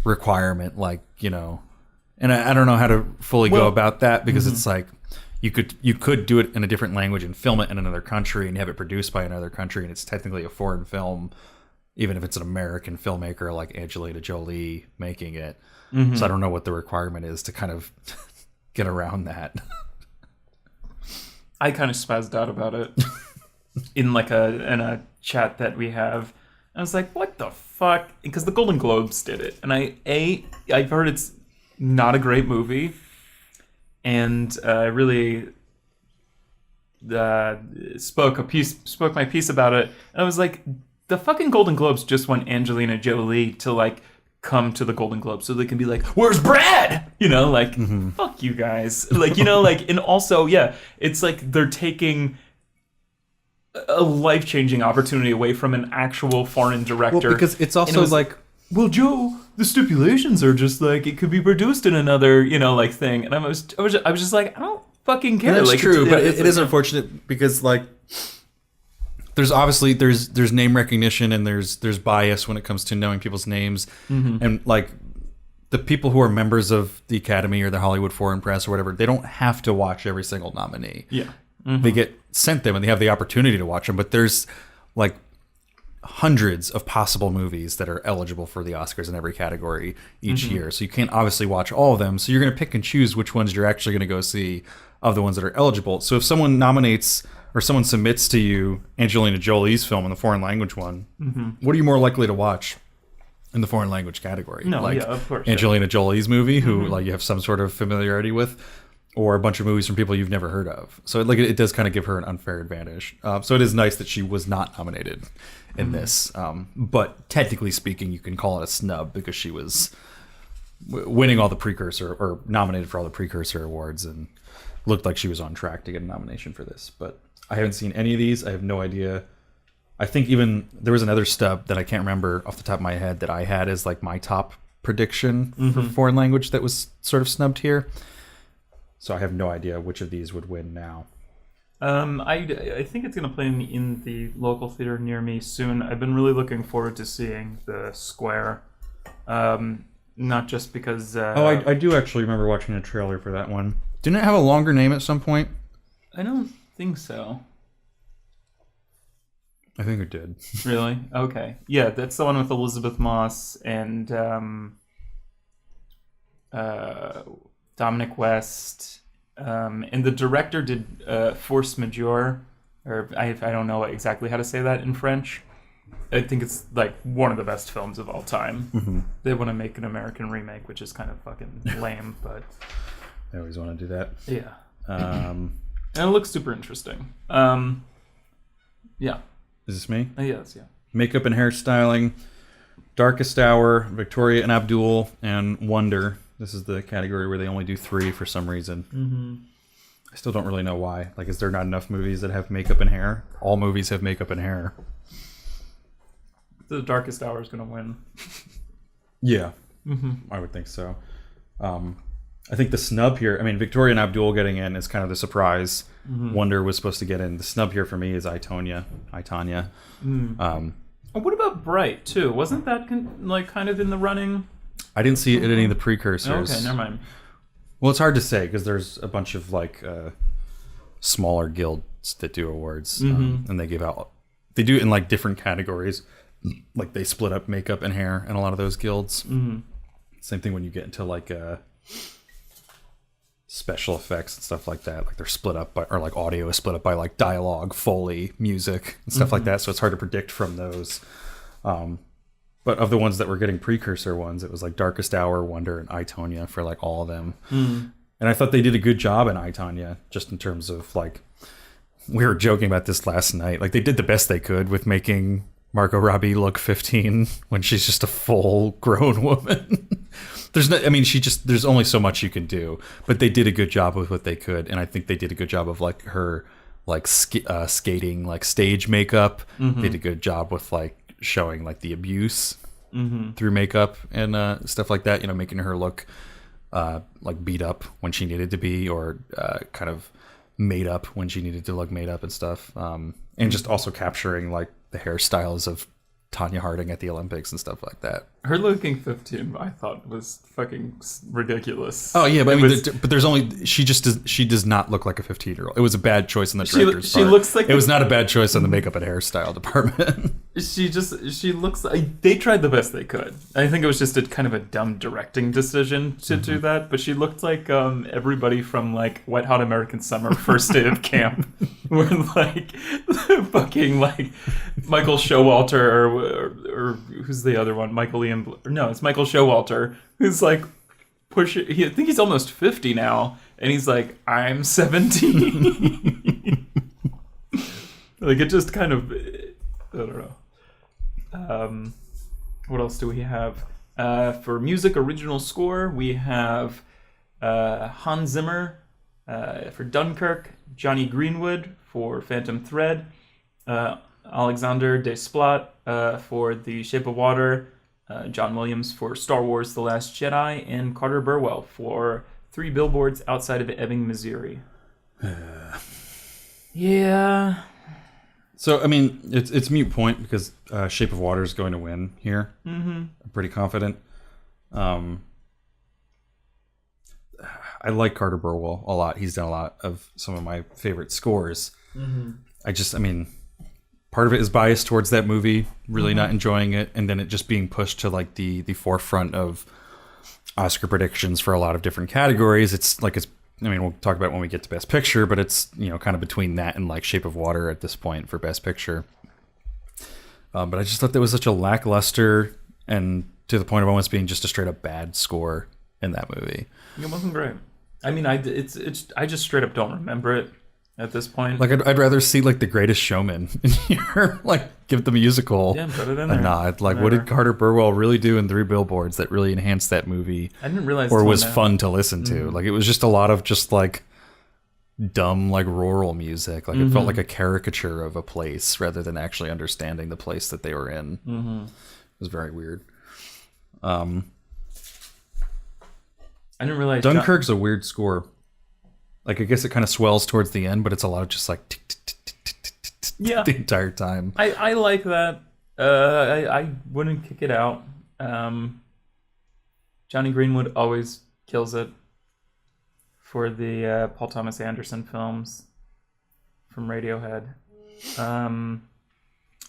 requirement, like, you know, and I don't know how to fully go about that because it's like, you could do it in a different language and film it in another country and have it produced by another country, and it's technically a foreign film, even if it's an American filmmaker like Angelina Jolie making it. So I don't know what the requirement is to kind of get around that. I kind of spazzed out about it in like in a chat that we have. I was like, what the fuck? Because the Golden Globes did it, and I've heard it's not a great movie. And I really spoke my piece about it. And I was like, the fucking Golden Globes just want Angelina Jolie to like come to the Golden Globes so they can be like, where's Brad? You know, like, fuck you guys. Like, you know, like, and also, yeah, it's like they're taking a life-changing opportunity away from an actual foreign director. Well, because it's also like... Well, Joe, the stipulations are just like it could be produced in another, you know, like thing, and I was just like, I don't fucking care. That's like, true, but it is unfortunate because like there's obviously there's name recognition and there's bias when it comes to knowing people's names, and like the people who are members of the Academy or the Hollywood Foreign Press or whatever, they don't have to watch every single nominee. Yeah. They get sent them and they have the opportunity to watch them, but there's like hundreds of possible movies that are eligible for the Oscars in every category each year. So you can't obviously watch all of them. So you're going to pick and choose which ones you're actually going to go see of the ones that are eligible. So if someone nominates or someone submits to you Angelina Jolie's film in the foreign language one, what are you more likely to watch in the foreign language category? No, like yeah, of course. Angelina Jolie's movie, who like you have some sort of familiarity with, or a bunch of movies from people you've never heard of. So like it does kind of give her an unfair advantage. So it is nice that she was not nominated in this. But technically speaking, you can call it a snub because she was winning all the precursor or nominated for all the precursor awards and looked like she was on track to get a nomination for this. But I haven't seen any of these. I have no idea. I think even there was another stub that I can't remember off the top of my head that I had as like my top prediction for foreign language that was sort of snubbed here. So I have no idea which of these would win now. I think it's going to play in the local theater near me soon. I've been really looking forward to seeing The Square. Not just because... I do actually remember watching a trailer for that one. Didn't it have a longer name at some point? I don't think so. I think it did. Really? Okay. Yeah, that's the one with Elizabeth Moss and Dominic West. And the director did Force Majeure, or I don't know exactly how to say that in French. I think it's like one of the best films of all time. They want to make an American remake, which is kind of fucking lame, but I always want to do that. yeah. And it looks super interesting. Yeah. Is this me? Yes, yeah. Makeup and hairstyling, Darkest Hour, Victoria and Abdul, and Wonder. This is the category where they only do 3 for some reason. I still don't really know why. Like, is there not enough movies that have makeup and hair? All movies have makeup and hair. The Darkest Hour is going to win. Yeah, I would think so. I think the snub here, I mean, Victoria and Abdul getting in is kind of the surprise. Wonder was supposed to get in. The snub here for me is I, Tonya. What about Bright, too? Wasn't that kind of in the running? I didn't see it in any of the precursors. Okay, never mind. Well, it's hard to say because there's a bunch of like smaller guilds that do awards, and they do it in like different categories. Like they split up makeup and hair in a lot of those guilds. Same thing when you get into like special effects and stuff like that. Like they're split up by, or like audio is split up by like dialogue, Foley, music, and stuff like that. So it's hard to predict from those. But of the ones that were getting precursor ones, it was like Darkest Hour, Wonder, and I, Tonya for like all of them. And I thought they did a good job in I, Tonya, just in terms of like, we were joking about this last night. Like they did the best they could with making Margot Robbie look 15 when she's just a full grown woman. There's only so much you can do, but they did a good job with what they could. And I think they did a good job of like her, like skating, like stage makeup. They did a good job with like showing like the abuse through makeup and stuff like that, making her look like beat up when she needed to be, or kind of made up when she needed to look made up and stuff, and just also capturing like the hairstyles of Tonya Harding at the Olympics and stuff like that. Her looking 15, I thought, was fucking ridiculous. Oh yeah, but but there's only she does not look like a 15-year-old. It was a bad choice on the director's part. She looks like it was not a bad choice on the makeup and hairstyle department. She looks like they tried the best they could. I think it was just a kind of a dumb directing decision to do that, but she looked like everybody from like Wet Hot American Summer, first day of camp, where like fucking like Michael Showalter or who's the other one? Michael Ian. No, it's Michael Showalter, who's like pushing. I think he's almost 50 now, and he's like, I'm 17. Like it just kind of, I don't know. What else do we have? For music original score, we have Hans Zimmer for Dunkirk, Johnny Greenwood for Phantom Thread, Alexander Desplat for The Shape of Water, John Williams for Star Wars The Last Jedi, and Carter Burwell for 3 Billboards Outside of Ebbing, Missouri. Yeah. So, I mean, it's moot point because Shape of Water is going to win here. Mm-hmm. I'm pretty confident. I like Carter Burwell a lot. He's done a lot of some of my favorite scores. Mm-hmm. I mean, part of it is biased towards that movie, really not enjoying it, and then it just being pushed to like the forefront of Oscar predictions for a lot of different categories. I mean, we'll talk about it when we get to Best Picture, but it's, kind of between that and like Shape of Water at this point for Best Picture. But I just thought that was such a lackluster and to the point of almost being just a straight up bad score in that movie. It wasn't great. I mean, I just straight up don't remember it at this point. Like, I'd rather see like The Greatest Showman in here, like give the musical. Yeah, put it in there. A nod. Like, what did Carter Burwell really do in 3 Billboards that really enhanced that movie? I didn't realize. Or was fun to listen to. Like, it was just a lot of just like dumb, like rural music. Like, it felt like a caricature of a place rather than actually understanding the place that they were in. It was very weird. I didn't realize Dunkirk's a weird score. Like, I guess it kind of swells towards the end, but it's a lot of just like yeah the entire time. I like that. I wouldn't kick it out. Johnny Greenwood always kills it for the Paul Thomas Anderson films from Radiohead. I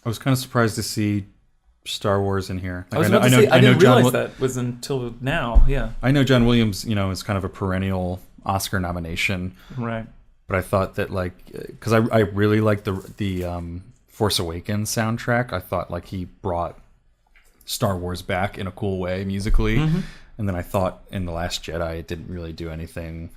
was kind of surprised to see Star Wars in here. Like, I didn't realize that was until now. Yeah, I know John Williams, is kind of a perennial Oscar nomination, right? But I thought that, like, because I really liked the Force Awakens soundtrack. I thought like he brought Star Wars back in a cool way musically, and then I thought in The Last Jedi it didn't really do anything.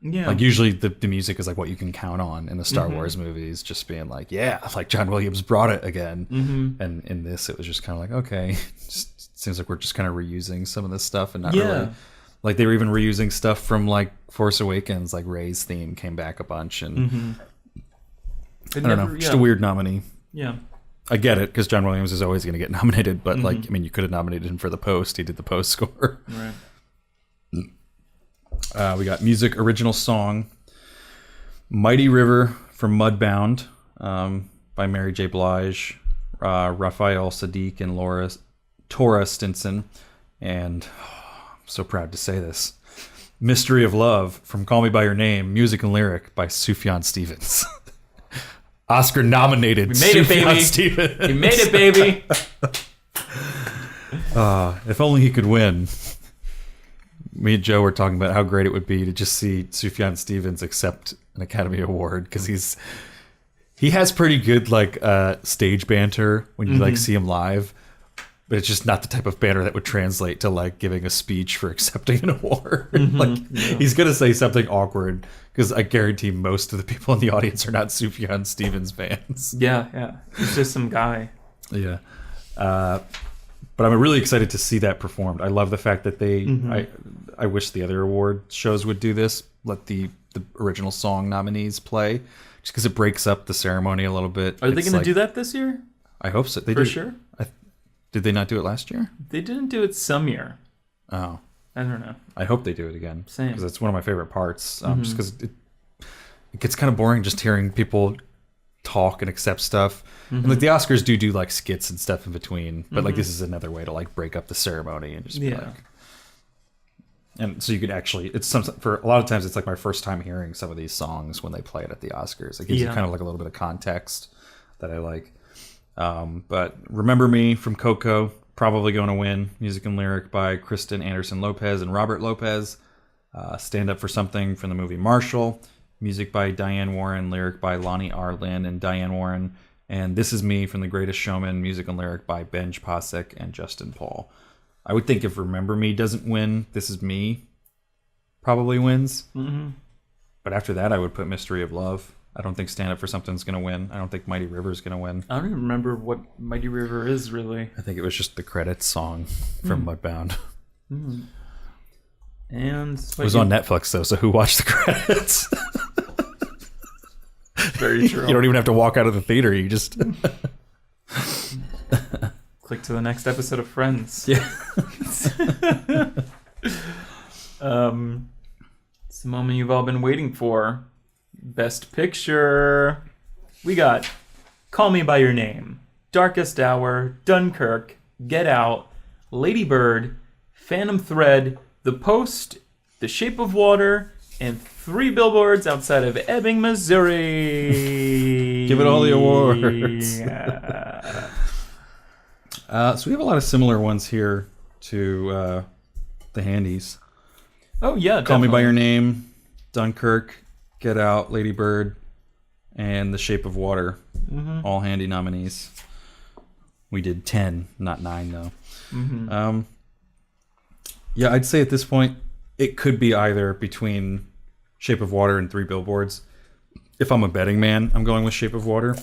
Yeah, like usually the music is like what you can count on in the Star Wars movies, just being like, yeah, like John Williams brought it again. And in this, it was just kind of like, okay, just seems like we're just kind of reusing some of this stuff and not really. Like, they were even reusing stuff from like Force Awakens, like Rey's theme came back a bunch, and I don't know, just a weird nominee. Yeah, I get it because John Williams is always going to get nominated, but like, I mean, you could have nominated him for The Post. He did the Post score. Right. We got music original song, Mighty River from Mudbound, by Mary J. Blige, Raphael Sadiq and Tora Stinson, and I'm so proud to say this, Mystery of Love from Call Me By Your Name, music and lyric by Sufjan Stevens. Oscar nominated Sufjan Stevens. We made it, baby. If only he could win. Me and Joe were talking about how great it would be to just see Sufjan Stevens accept an Academy Award, because he has pretty good like stage banter when you like see him live, but it's just not the type of banter that would translate to like giving a speech for accepting an award. He's gonna say something awkward, because I guarantee most of the people in the audience are not Sufjan Stevens fans. Yeah, he's just some guy. Yeah. But I'm really excited to see that performed. I love the fact that they. I wish the other award shows would do this. Let the original song nominees play, just because it breaks up the ceremony a little bit. Are they going to do that this year? I hope so. They For did. Sure. Did they not do it last year? They didn't do it some year. Oh, I don't know. I hope they do it again. Same. Because it's one of my favorite parts. Just because it gets kind of boring just hearing people talk and accept stuff. And like the Oscars do like skits and stuff in between, but like this is another way to like break up the ceremony and just be like, and so you could actually, it's for a lot of times it's like my first time hearing some of these songs when they play it at the Oscars. It gives you kind of like a little bit of context that I like. But Remember Me from Coco, probably going to win. Music and lyric by Kristen Anderson Lopez and Robert Lopez. Stand Up for Something from the movie Marshall. Music by Diane Warren, lyric by Lonnie R. Lynn and Diane Warren. And This Is Me from The Greatest Showman, music and lyric by Benj Pasek and Justin Paul. I would think if Remember Me doesn't win, This Is Me probably wins. But after that, I would put Mystery of Love. I don't think Stand Up for Something's going to win. I don't think Mighty River is going to win. I don't even remember what Mighty River is, really. I think it was just the credits song from Mudbound. And it was on Netflix, though, so who watched the credits? Very true. You don't even have to walk out of the theater. You just click to the next episode of Friends. Yeah. It's the moment you've all been waiting for. Best Picture. We got Call Me by Your Name, Darkest Hour, Dunkirk, Get Out, Lady Bird, Phantom Thread, The Post, The Shape of Water, and 3 Billboards Outside of Ebbing, Missouri. Give it all the awards. Yeah. So we have a lot of similar ones here to the handies. Oh, yeah, Call Me by definitely. Your Name, Dunkirk, Get Out, Lady Bird, and The Shape of Water. All handy nominees. We did 10, not 9, though. Yeah, I'd say at this point, it could be either between Shape of Water and 3 Billboards. If I'm a betting man, I'm going with Shape of Water.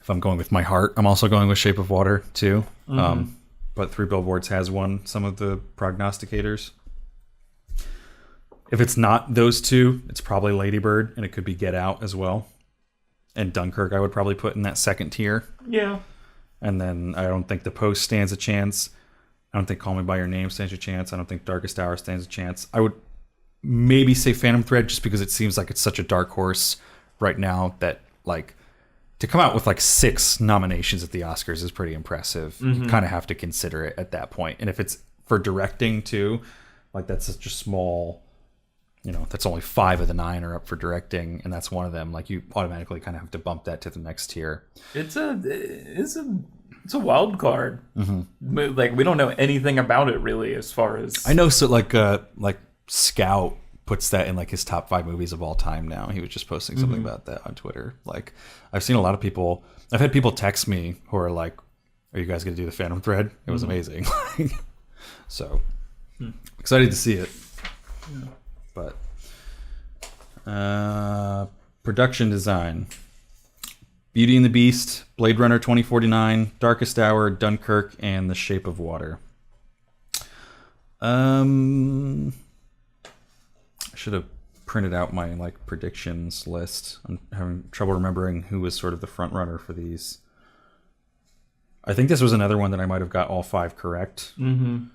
If I'm going with my heart, I'm also going with Shape of Water, too. But 3 Billboards has won some of the prognosticators. If it's not those two, it's probably Lady Bird, and it could be Get Out as well. And Dunkirk I would probably put in that second tier. Yeah. And then I don't think The Post stands a chance. I don't think Call Me by Your Name stands a chance. I don't think Darkest Hour stands a chance. I would maybe say Phantom Thread just because it seems like it's such a dark horse right now that, like, to come out with like 6 nominations at the Oscars is pretty impressive. You kind of have to consider it at that point. And if it's for directing too, like that's such a small, that's only 5 of the 9 are up for directing, and that's one of them. Like you automatically kind of have to bump that to the next tier. It's a wild card. But, like, we don't know anything about it really, as far as I know. So like Scout puts that in like his top 5 movies of all time now. He was just posting something about that on Twitter. Like I've seen a lot of people. I've had people text me who are like, "Are you guys going to do the Phantom Thread? It was amazing." So excited to see it. But production design: Beauty and the Beast, Blade Runner 2049, Darkest Hour, Dunkirk, and The Shape of Water. I should have printed out my like predictions list. I'm having trouble remembering who was sort of the front runner for these. I think this was another one that I might have got all 5 correct. Because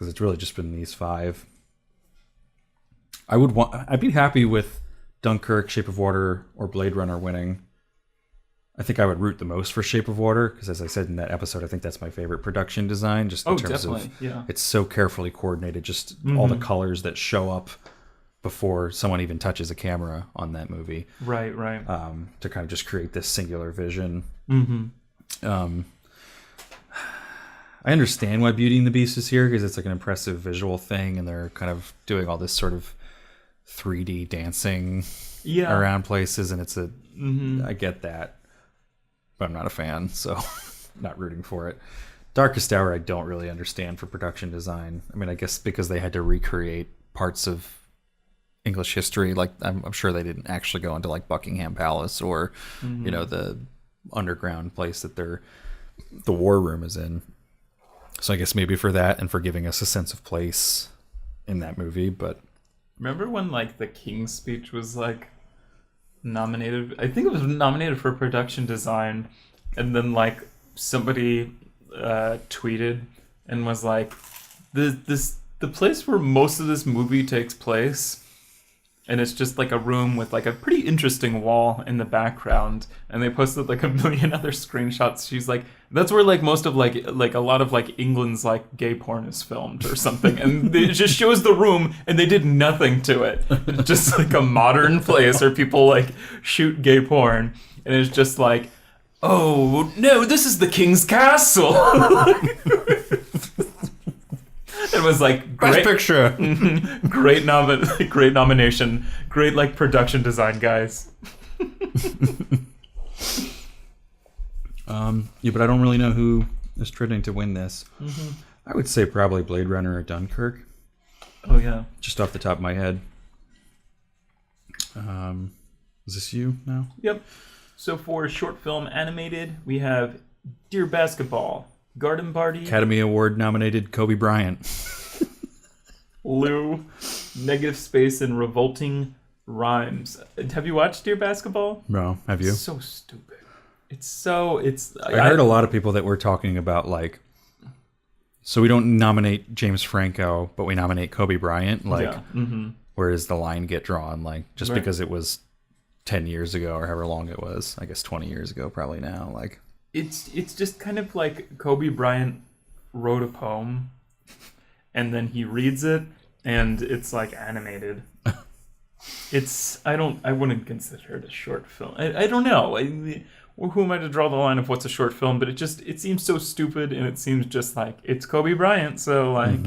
it's really just been these 5. I'd be happy with Dunkirk, Shape of Water, or Blade Runner winning. I think I would root the most for Shape of Water because, as I said in that episode, I think that's my favorite production design. Just in terms of, it's so carefully coordinated. Just all the colors that show up before someone even touches a camera on that movie. Right. To kind of just create this singular vision. I understand why Beauty and the Beast is here because it's like an impressive visual thing, and they're kind of doing all this sort of 3D dancing around places, and it's I get that, but I'm not a fan, so not rooting for it. Darkest Hour I don't really understand for production design. I mean, I guess because they had to recreate parts of English history, like I'm sure they didn't actually go into like Buckingham Palace or the underground place that the war room is in. So I guess maybe for that and for giving us a sense of place in that movie. But remember when like the King's Speech was like nominated? I think it was nominated for production design, and then like somebody tweeted and was like, the place where most of this movie takes place, and it's just like a room with like a pretty interesting wall in the background, and they posted like a million other screenshots. She's like, that's where like most of like a lot of like England's like gay porn is filmed or something, and it just shows the room and they did nothing to it. It's just like a modern place where people like shoot gay porn, and it's just like, oh no, this is the King's Castle. It was like Best Picture. great nomination, great like production design, guys. Yeah, but I don't really know who is trending to win this. I would say probably Blade Runner or Dunkirk, Oh yeah. just off the top of my head. Is this you now? Yep. So for short film animated, we have Dear Basketball, Garden Party, Academy Award nominated Kobe Bryant. Lou, Negative Space, and Revolting Rhymes. Have you watched Dear Basketball? No, have you? It's so stupid. I heard a lot of people that were talking about like, so we don't nominate James Franco, but we nominate Kobe Bryant. Like, yeah. where does the line get drawn? Like, just Right. because it was 10 years ago or however long it was. I guess 20 years ago probably now. Like It's just kind of like Kobe Bryant wrote a poem and then he reads it and it's like animated. I wouldn't consider it a short film. I don't know. Who am I to draw the line of what's a short film? But it seems so stupid, and it seems just like it's Kobe Bryant. So like,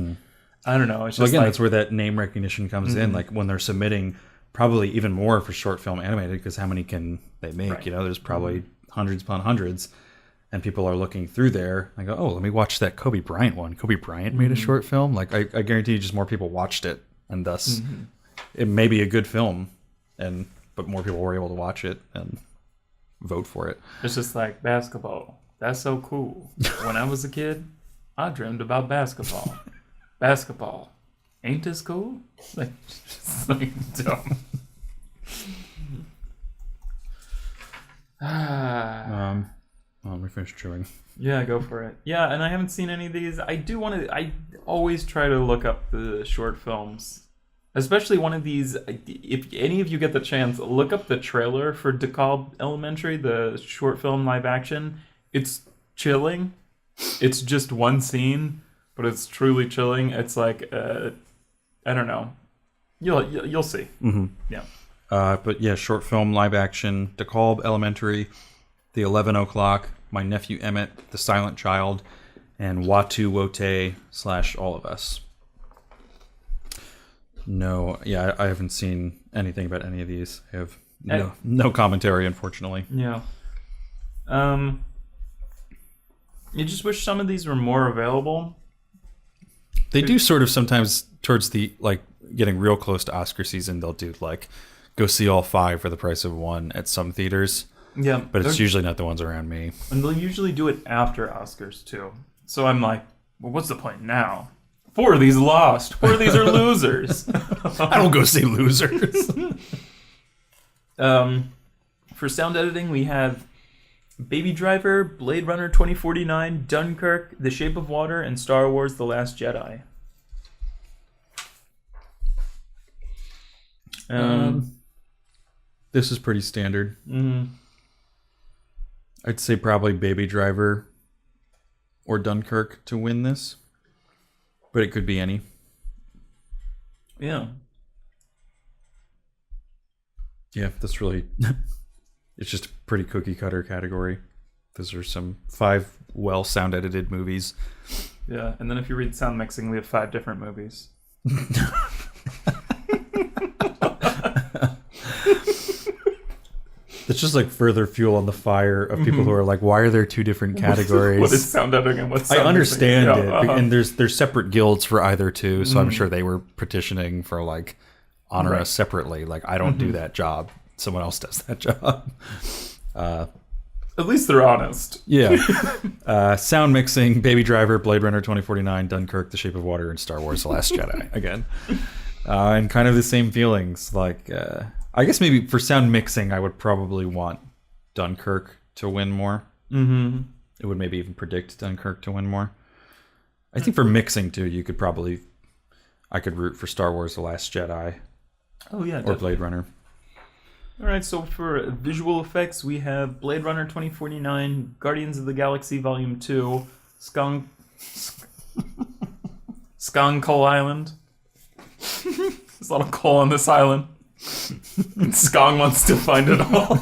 I don't know. It's just again, that's where that name recognition comes in. Like when they're submitting, probably even more for short film animated, because how many can they make? Right. You know, there's probably hundreds upon hundreds, and people are looking through there. I go, oh, let me watch that Kobe Bryant one. Kobe Bryant made a short film. Like I guarantee you, just more people watched it, and thus it may be a good film, but more people were able to watch it and vote for it. It's just like basketball. That's so cool. When I was a kid, I dreamed about basketball. Basketball ain't this cool? Like, just like dumb. Let me finish chewing. Yeah, go for it. Yeah, and I haven't seen any of these. I always try to look up the short films. Especially one of these, if any of you get the chance, look up the trailer for DeKalb Elementary, the short film live action. It's chilling. It's just one scene, but it's truly chilling. It's like, I don't know. You'll see. Mm-hmm. Yeah. But yeah, short film live action, DeKalb Elementary, The 11 O'Clock, My Nephew Emmett, The Silent Child, and Watu Wote / All of Us. No, yeah, I haven't seen anything about any of these. I have no commentary, unfortunately. Yeah. You just wish some of these were more available. They do sort of sometimes towards the, like, getting real close to Oscar season, they'll do, like, go see all 5 for the price of 1 at some theaters. Yeah. But it's usually not the ones around me. And they'll usually do it after Oscars, too. So I'm like, well, what's the point now? 4 of these lost. 4 of these are losers. I don't go see losers. For sound editing, we have Baby Driver, Blade Runner 2049, Dunkirk, The Shape of Water, and Star Wars The Last Jedi. This is pretty standard. Mm-hmm. I'd say probably Baby Driver or Dunkirk to win this. But it could be any. Yeah. Yeah, that's really... it's just a pretty cookie cutter category. Those are some 5 well sound edited movies. Yeah, and then if you read sound mixing, we have 5 different movies. It's just like further fuel on the fire of people who are like, why are there 2 different categories? What is sound editing and what's sound I understand mixing? it. Yeah, And there's separate guilds for either two, so I'm sure they were petitioning for like honor us separately. Like I don't do that job. Someone else does that job. At least they're honest. Yeah. Sound mixing, Baby Driver, Blade Runner 2049, Dunkirk, The Shape of Water, and Star Wars The Last Jedi again. And kind of the same feelings. Like I guess maybe for sound mixing, I would probably want Dunkirk to win more. Mm-hmm. It would maybe even predict Dunkirk to win more. I think for mixing too, I could root for Star Wars The Last Jedi. Oh yeah, or Blade Runner. All right, so for visual effects, we have Blade Runner 2049, Guardians of the Galaxy Volume 2, Skong Coal Island. There's a lot of coal on this island. And Skong wants to find it all.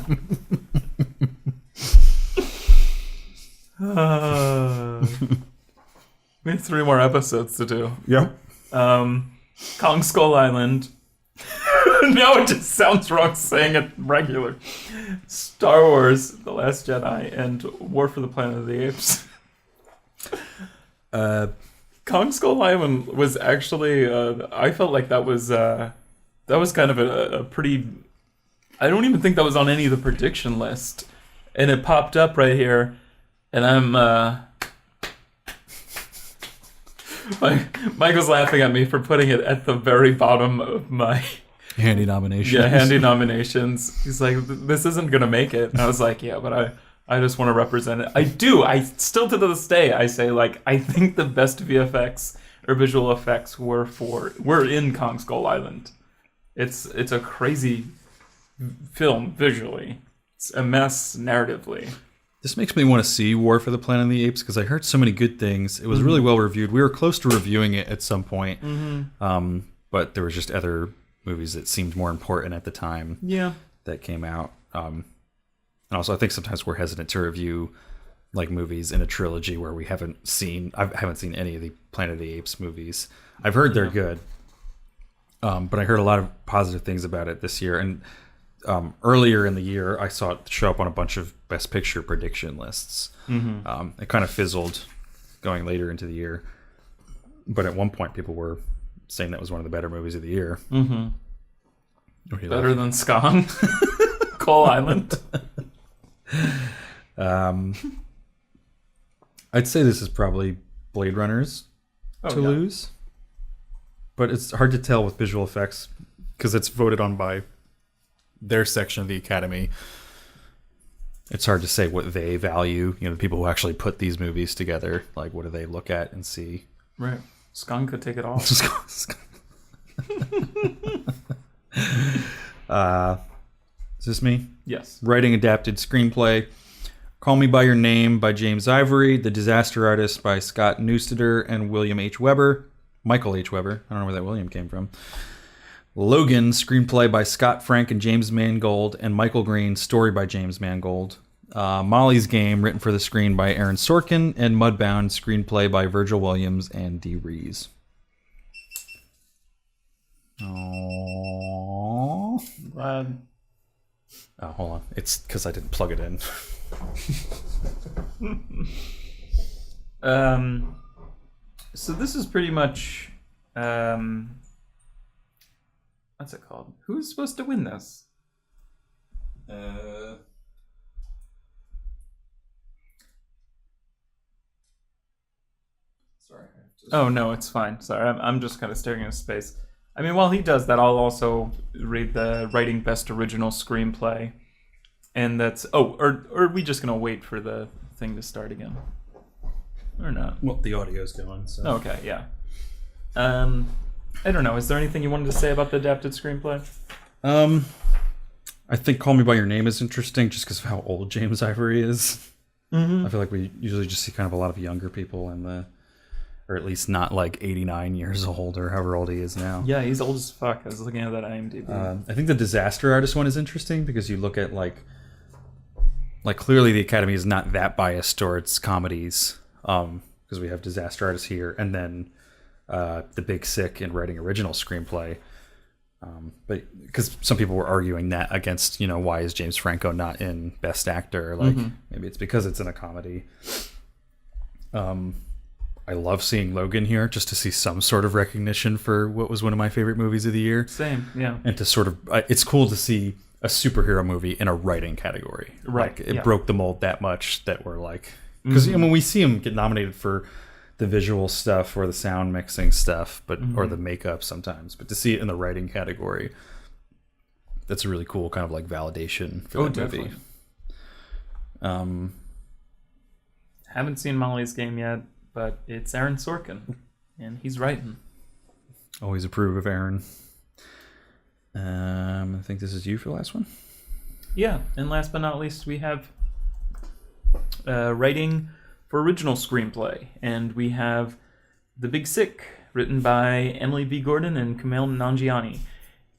We have 3 more episodes to do. Yep. Kong Skull Island. Now it just sounds wrong saying it regular. Star Wars, The Last Jedi, and War for the Planet of the Apes. Kong Skull Island was actually, I felt like that was kind of a pretty, I don't even think that was on any of the prediction list. And it popped up right here, and I'm, Michael's laughing at me for putting it at the very bottom of my handy nominations. Yeah, handy nominations. He's like, this isn't gonna make it. And I was like, yeah, but I just want to represent it. I do. I still to this day I say like I think the best VFX or visual effects were in Kong Skull Island. It's a crazy film visually. It's a mess narratively. This makes me want to see War for the Planet of the Apes because I heard so many good things. It was really well reviewed. We were close to reviewing it at some point, but there was just other movies that seemed more important at the time that came out. And also, I think sometimes we're hesitant to review like movies in a trilogy where we haven't seen. I haven't seen any of the Planet of the Apes movies. I've heard they're good, but I heard a lot of positive things about it this year. And earlier in the year, I saw it show up on a bunch of Best Picture prediction lists. It kind of fizzled going later into the year, but at one point, people were saying that was one of the better movies of the year. Better than Scone, Coal Island. I'd say this is probably Blade Runner's to lose, but it's hard to tell with visual effects because it's voted on by their section of the Academy. It's hard to say what they value. You know, the people who actually put these movies together, like what do they look at and see? Right. Scone could take it off. Is this me? Yes. Writing adapted screenplay. Call Me by Your Name by James Ivory. The Disaster Artist by Scott Neustadter and William H. Weber. Michael H. Weber. I don't know where that William came from. Logan, screenplay by Scott Frank and James Mangold, and Michael Green, story by James Mangold. Molly's Game, written for the screen by Aaron Sorkin, and Mudbound, screenplay by Virgil Williams and Dee Rees. Oh, Glad. Oh, hold on. It's because I didn't plug it in. So this is pretty much what's it called? Who's supposed to win this? Sorry. Oh no, it's fine. Sorry, I'm just kind of staring into space. I mean, while he does that, I'll also read the writing best original screenplay, and that's or are we just gonna wait for the thing to start again, or not? Well, the audio's going. So. Okay, yeah. I don't know. Is there anything you wanted to say about the adapted screenplay? I think Call Me by Your Name is interesting just because of how old James Ivory is. I feel like we usually just see kind of a lot of younger people in the, or at least not like 89 years old or however old he is now. Yeah, he's old as fuck. I was looking at that IMDb. I think the Disaster Artist one is interesting because you look at like clearly the Academy is not that biased towards comedies because we have Disaster Artist here and then The Big Sick in writing original screenplay. But because some people were arguing that against, why is James Franco not in Best Actor? Like maybe it's because it's in a comedy. I love seeing Logan here just to see some sort of recognition for what was one of my favorite movies of the year. Same, yeah. And to sort of, it's cool to see a superhero movie in a writing category. Right. Like, it broke the mold that much that we're like, because when we see him get nominated for the visual stuff or the sound mixing stuff, but or the makeup sometimes, but to see it in the writing category, that's a really cool kind of like validation for that movie. Haven't seen Molly's Game yet, but it's Aaron Sorkin, and he's writing. Always approve of Aaron. I think this is you for the last one. Yeah, and last but not least, we have writing for original screenplay, and we have The Big Sick, written by Emily V. Gordon and Kumail Nanjiani,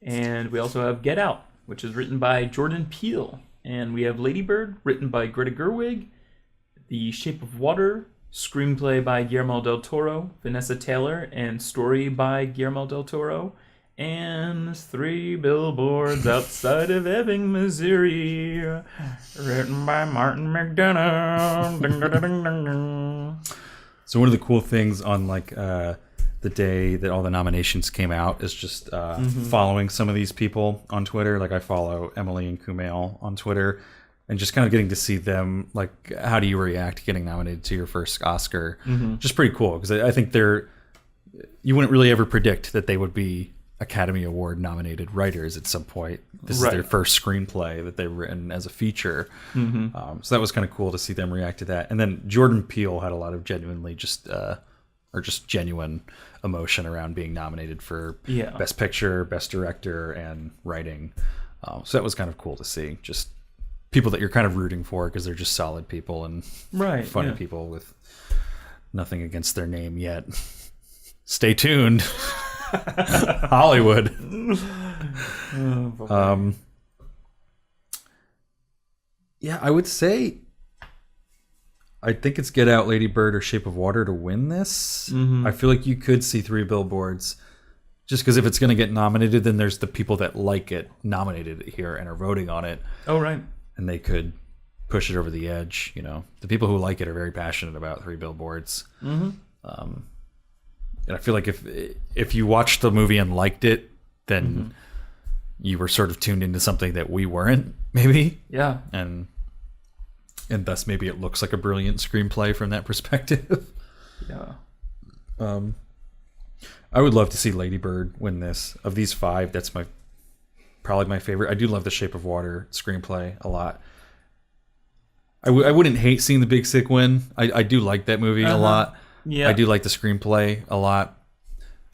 and we also have Get Out, which is written by Jordan Peele, and we have Lady Bird, written by Greta Gerwig, The Shape of Water, screenplay by Guillermo del Toro, Vanessa Taylor, and story by Guillermo del Toro, and 3 Billboards Outside of Ebbing, Missouri, written by Martin McDonagh. Ding, ding, ding, ding, ding. So one of the cool things on like the day that all the nominations came out is just following some of these people on Twitter. Like I follow Emily and Kumail on Twitter, and just kind of getting to see them. Like, how do you react getting nominated to your first Oscar? Just pretty cool because I think you wouldn't really ever predict that they would be Academy Award nominated writers at some point. This is their first screenplay that they've written as a feature. So that was kind of cool to see them react to that. And then Jordan Peele had a lot of genuinely just genuine emotion around being nominated for Best Picture, Best Director, and writing. So that was kind of cool to see. Just people that you're kind of rooting for because they're just solid people and funny people with nothing against their name yet. Stay tuned. Hollywood. Yeah, I would say I think it's Get Out, Lady Bird, or Shape of Water to win this. I feel like you could see 3 Billboards. Just because if it's going to get nominated, then there's the people that like it nominated it here and are voting on it. Oh, right. And they could push it over the edge. You know, the people who like it are very passionate about 3 Billboards. And I feel like if you watched the movie and liked it, then you were sort of tuned into something that we weren't, maybe. Yeah. And thus maybe it looks like a brilliant screenplay from that perspective. Yeah. I would love to see Lady Bird win this. Of these 5, that's probably my favorite. I do love the Shape of Water screenplay a lot. I wouldn't hate seeing The Big Sick win. I do like that movie a lot. Yeah. I do like the screenplay a lot.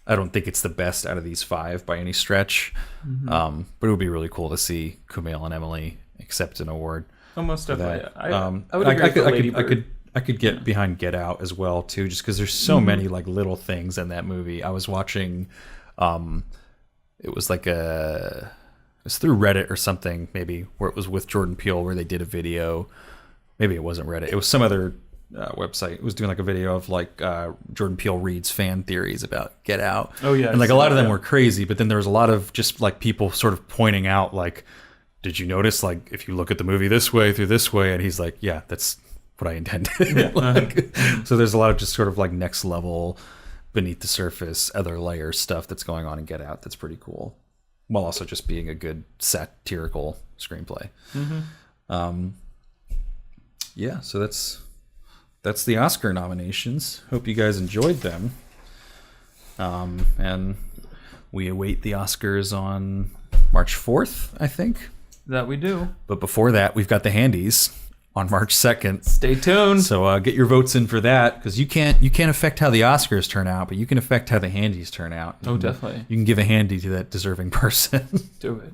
I don't think it's the best out of these 5 by any stretch. But it would be really cool to see Kumail and Emily accept an award. Almost definitely. I would agree with Lady Bird. I could get behind Get Out as well too, just because there's so many like little things in that movie. I was watching, it was through Reddit or something maybe, where it was with Jordan Peele, where they did a video. Maybe it wasn't Reddit. It was some other website. It was doing like a video of like Jordan Peele reads fan theories about Get Out. Oh yeah, and like a lot of them were crazy, but then there was a lot of just like people sort of pointing out like, did you notice like if you look at the movie this way through this way, and he's like, yeah, that's what I intended. So there's a lot of just sort of like next level, beneath the surface, other layer stuff that's going on in Get Out that's pretty cool, while also just being a good satirical screenplay. Yeah, so that's the Oscar nominations. Hope you guys enjoyed them. And we await the Oscars on March 4th, I think. That we do. But before that, we've got the Handies on March 2nd. Stay tuned. So get your votes in for that, because you can't affect how the Oscars turn out, but you can affect how the Handies turn out. Oh, definitely. You can give a handy to that deserving person. Do it.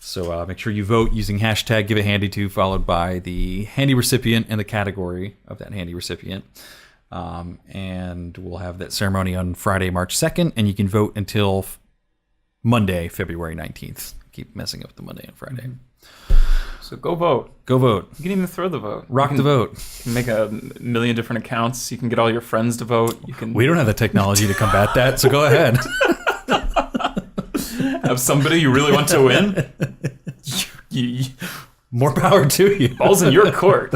So make sure you vote using hashtag #GiveAHandy2, followed by the handy recipient and the category of that handy recipient. And we'll have that ceremony on Friday, March 2nd, and you can vote until Monday, February 19th. Keep messing up with the Monday and Friday. So go vote. Go vote. You can even throw the vote. Rock the vote. You can make a million different accounts. You can get all your friends to vote. You can. We don't have the technology to combat that, so go ahead. Have somebody you really want to win? More power to you. Ball's in your court.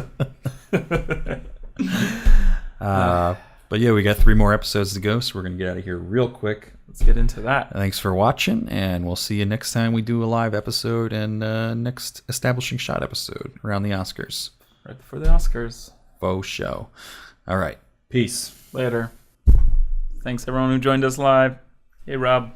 But yeah, we got 3 more episodes to go, so we're going to get out of here real quick. Let's get into that. Thanks for watching, and we'll see you next time we do a live episode and next Establishing Shot episode around the Oscars. Right before the Oscars. Faux show. All right. Peace. Later. Thanks everyone who joined us live. Hey, Rob.